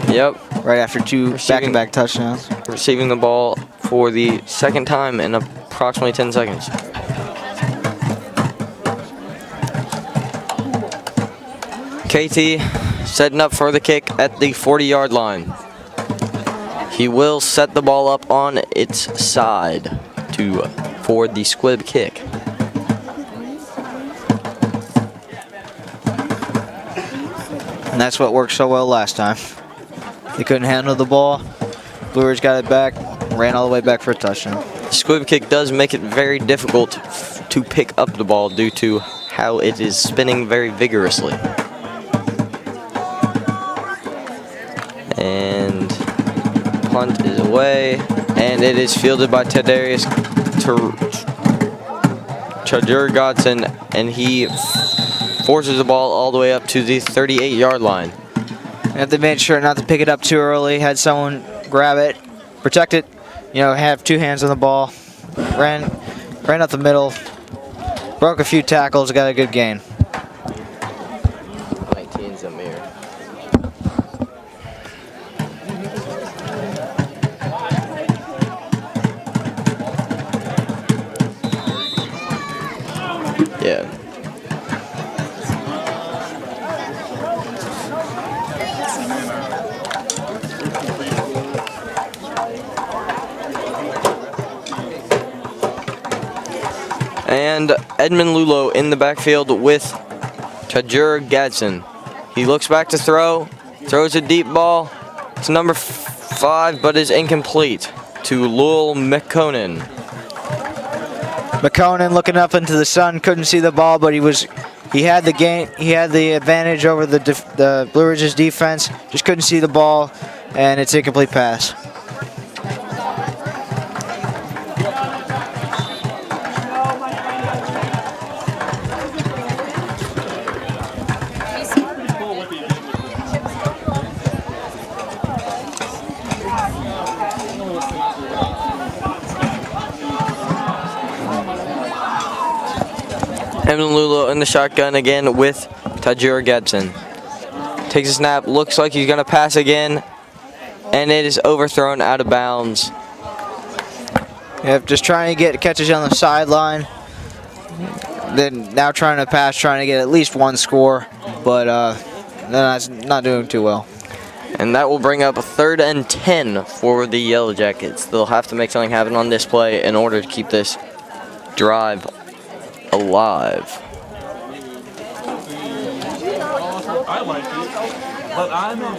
Yep. Right after two back-to-back touchdowns. Receiving the ball for the second time in approximately 10 seconds. KT setting up for the kick at the 40-yard line. He will set the ball up on its side for the squib kick. And that's what worked so well last time. They couldn't handle the ball. Blue Ridge got it back, ran all the way back for a touchdown. The squib kick does make it very difficult to pick up the ball due to how it is spinning very vigorously. And punt is away, and it is fielded by Tedarius Godson, and he forces the ball all the way up to the 38-yard line. And they made sure not to pick it up too early, had someone grab it, protect it, have two hands on the ball, ran up the middle, Broke a few tackles, got a good gain. 19 Zamir. Yeah. And Edmund Lulo in the backfield with Tajur Gadsden. He looks back to throw, throws a deep ball to number 5, but is incomplete to Alumni. McConan looking up into the sun, couldn't see the ball, but he had the gain. He had the advantage over the Blue Ridge's defense. Just couldn't see the ball, and it's incomplete pass. Edmund Lulo in the shotgun again with Tajur Gadsden. Takes a snap, looks like he's going to pass again, and it is overthrown out of bounds. Yep, just trying to get catches on the sideline. Then now trying to pass, trying to get at least one score, but that's not doing too well. And that will bring up a 3rd and 10 for the Yellow Jackets. They'll have to make something happen on this play in order to keep this drive alive. I like it, but I'm not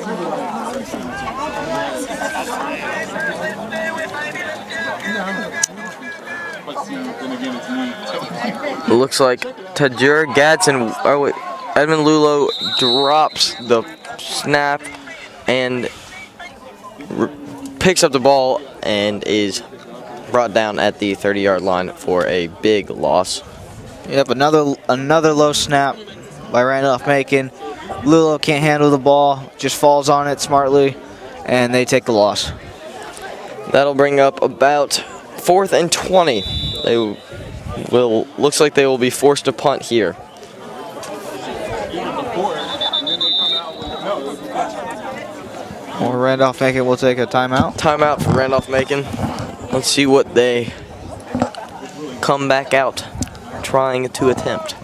It looks like Tajur Gadsden, Edmund Lulo drops the snap and picks up the ball and is brought down at the 30-yard line for a big loss. Yep, another low snap by Randolph-Macon. Lulo can't handle the ball, just falls on it smartly, and they take the loss. That'll bring up about 4th and 20. Looks like they will be forced to punt here. Or Randolph-Macon will take a timeout. Timeout for Randolph-Macon. Let's see what they come back out trying to attempt.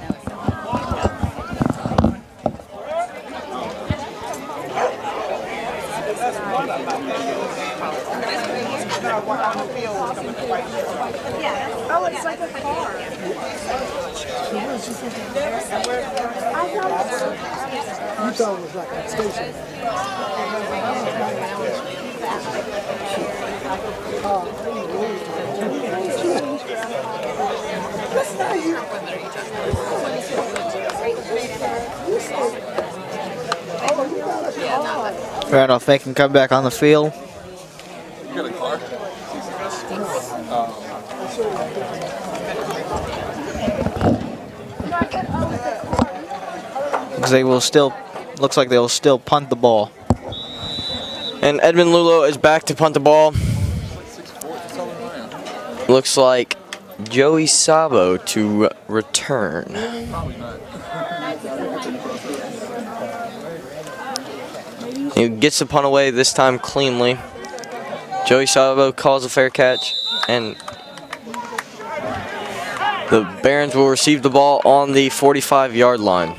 Oh, it's like a car. You thought it was like a station. Randolph-Macon come back on the field. You got a car? Looks like they will still punt the ball. And Edmund Lulo is back to punt the ball. Looks like Joey Sabo to return. He gets the punt away, this time cleanly. Joey Sabo calls a fair catch, and the Barons will receive the ball on the 45-yard line.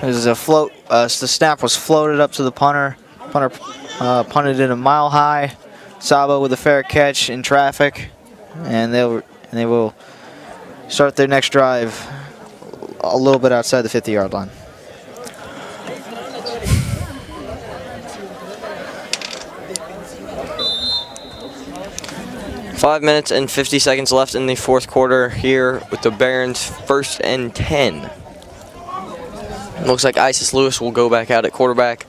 This is a float. The snap was floated up to the punter. Punter punted it a mile high. Sabo with a fair catch in traffic, and they will start their next drive a little bit outside the 50-yard line. Five minutes and 50 seconds left in the fourth quarter here with the Barons 1st and 10. Looks like Isis Lewis will go back out at quarterback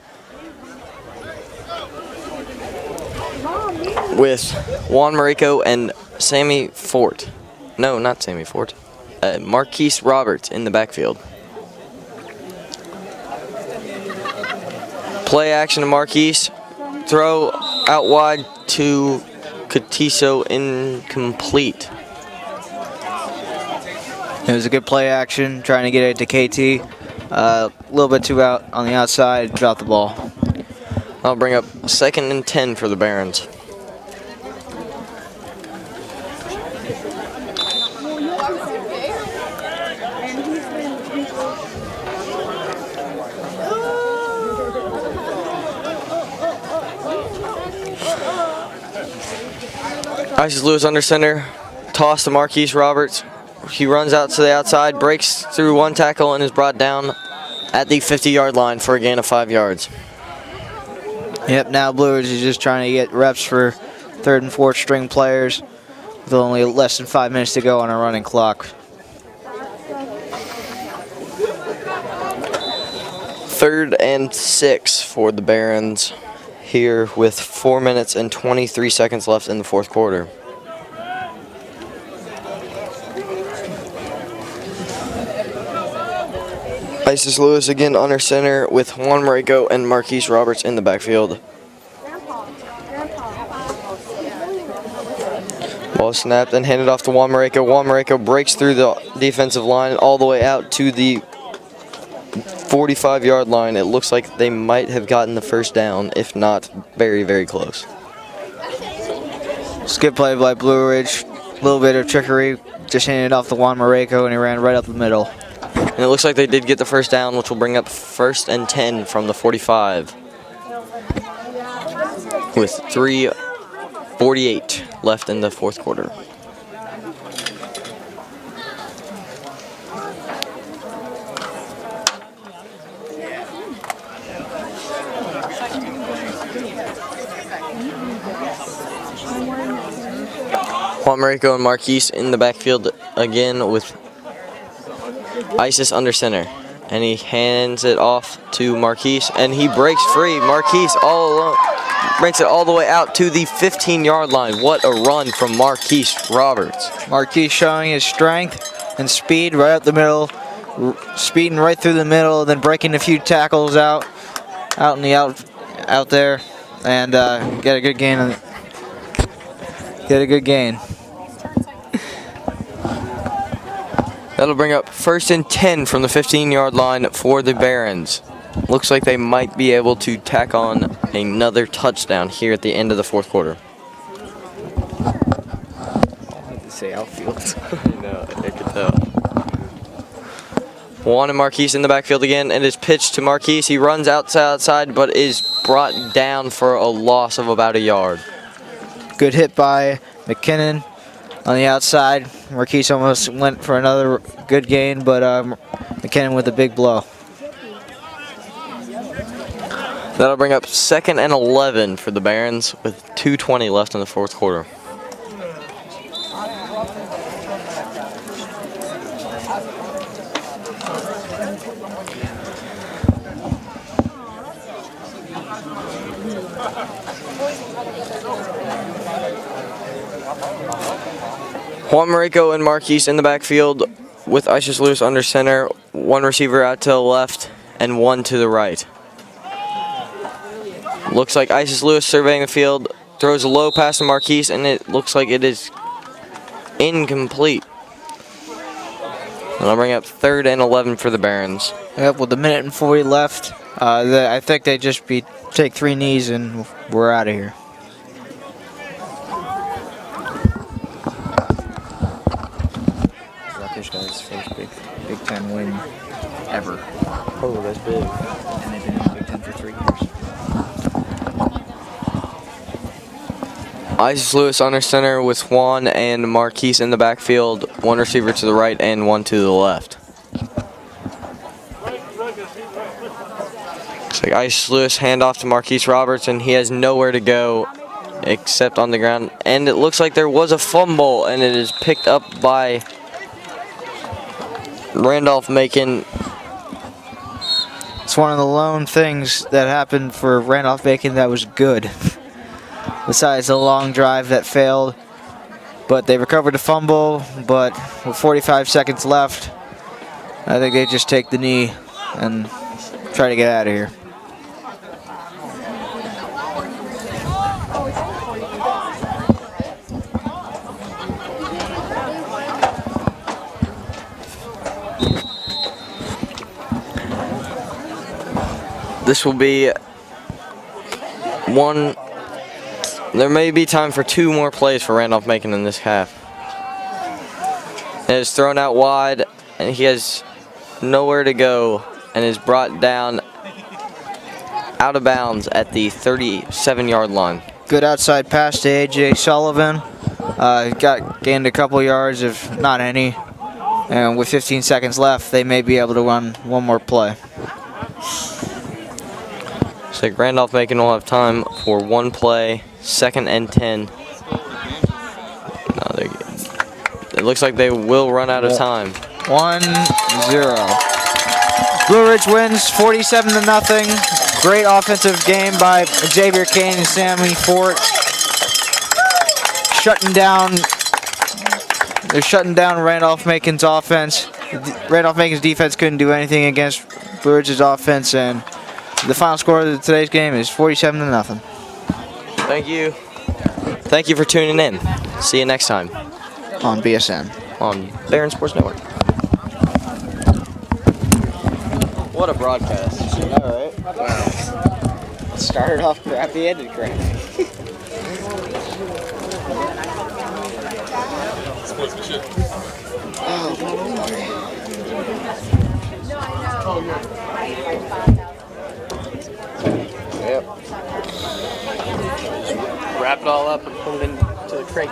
with Juan Marico and Sammy Fort. No, not Sammy Fort. Marquise Roberts in the backfield. Play action to Marquise. Throw out wide to Catiso, incomplete. It was a good play action, trying to get it to KT. A little bit too out on the outside, dropped the ball. I'll bring up 2nd and 10 for the Barons. Isis Lewis under center, toss to Marquise Roberts. He runs out to the outside, breaks through one tackle, and is brought down at the 50-yard line for a gain of 5 yards. Yep, now Blue Ridge is just trying to get reps for 3rd and 4th string players with only less than 5 minutes to go on a running clock. 3rd and 6 for the Barons here with 4 minutes and 23 seconds left in the 4th quarter. Isis Lewis again under center with Juan Mareko and Marquise Roberts in the backfield. Ball snapped and handed off to Juan Mareko. Juan Mareko breaks through the defensive line all the way out to the 45-yard line. It looks like they might have gotten the first down, if not very, very close. Skip play by Blue Ridge. A little bit of trickery. Just handed off to Juan Mareko, and he ran right up the middle. And it looks like they did get the first down, which will bring up 1st and 10 from the 45. With 3:48 left in the 4th quarter. Juan Mareko and Marquise in the backfield again with Isis under center. And he hands it off to Marquise, and he breaks free. Marquise all alone breaks it all the way out to the 15-yard line. What a run from Marquise Roberts. Marquise showing his strength and speed right up the middle, speeding right through the middle, then breaking a few tackles out there, and get a good gain. That'll bring up 1st and 10 from the 15-yard line for the Barons. Looks like they might be able to tack on another touchdown here at the end of the 4th quarter. I have to say outfield. No, I could tell. Juan and Marquise in the backfield again, and it's pitched to Marquise. He runs outside, but is brought down for a loss of about a yard. Good hit by McKinnon on the outside. Marquise almost went for another good gain, but McKinnon with a big blow. That'll bring up 2nd and 11 for the Barons with 2:20 left in the 4th quarter. Juan Mareko and Marquise in the backfield with Isis Lewis under center. One receiver out to the left and one to the right. Looks like Isis Lewis surveying the field, throws a low pass to Marquise, and it looks like it is incomplete. And I'll bring up 3rd and 11 for the Barons. Yep, with 1:40 left, I think they just take 3 knees and we're out of here. Rutgers guy's first Big Ten win ever. Oh, that's big. And they've been in the Big Ten for 3 years. Isis Lewis under center with Juan and Marquise in the backfield. One receiver to the right and one to the left. Looks like Isis Lewis hand off to Marquise Roberts, and he has nowhere to go except on the ground. And it looks like there was a fumble, and it is picked up by Randolph-Macon. It's one of the lone things that happened for Randolph-Macon that was good. Besides the long drive that failed. But they recovered the fumble, but with 45 seconds left, I think they just take the knee and try to get out of here. This will be one. There may be time for 2 more plays for Randolph-Macon in this half. It is thrown out wide, and he has nowhere to go, and is brought down out of bounds at the 37-yard line. Good outside pass to A.J. Sullivan. Gained a couple yards, if not any. And with 15 seconds left, they may be able to run one more play. So Randolph-Macon will have time for 1 play, 2nd and 10. No, it looks like they will run out of time. 1-0. Blue Ridge wins 47-0. Great offensive game by Xavier Kane and Sammy Fort. They're shutting down Randolph-Macon's offense. Randolph-Macon's defense couldn't do anything against Blue Ridge's offense, and the final score of today's game is 47-0. Thank you. Thank you for tuning in. See you next time. On BSN. On Barron Sports Network. What a broadcast. All right. Wow. Started off crappy, ended crappy. Sportsmanship. Wrap it all up and put it into the crate.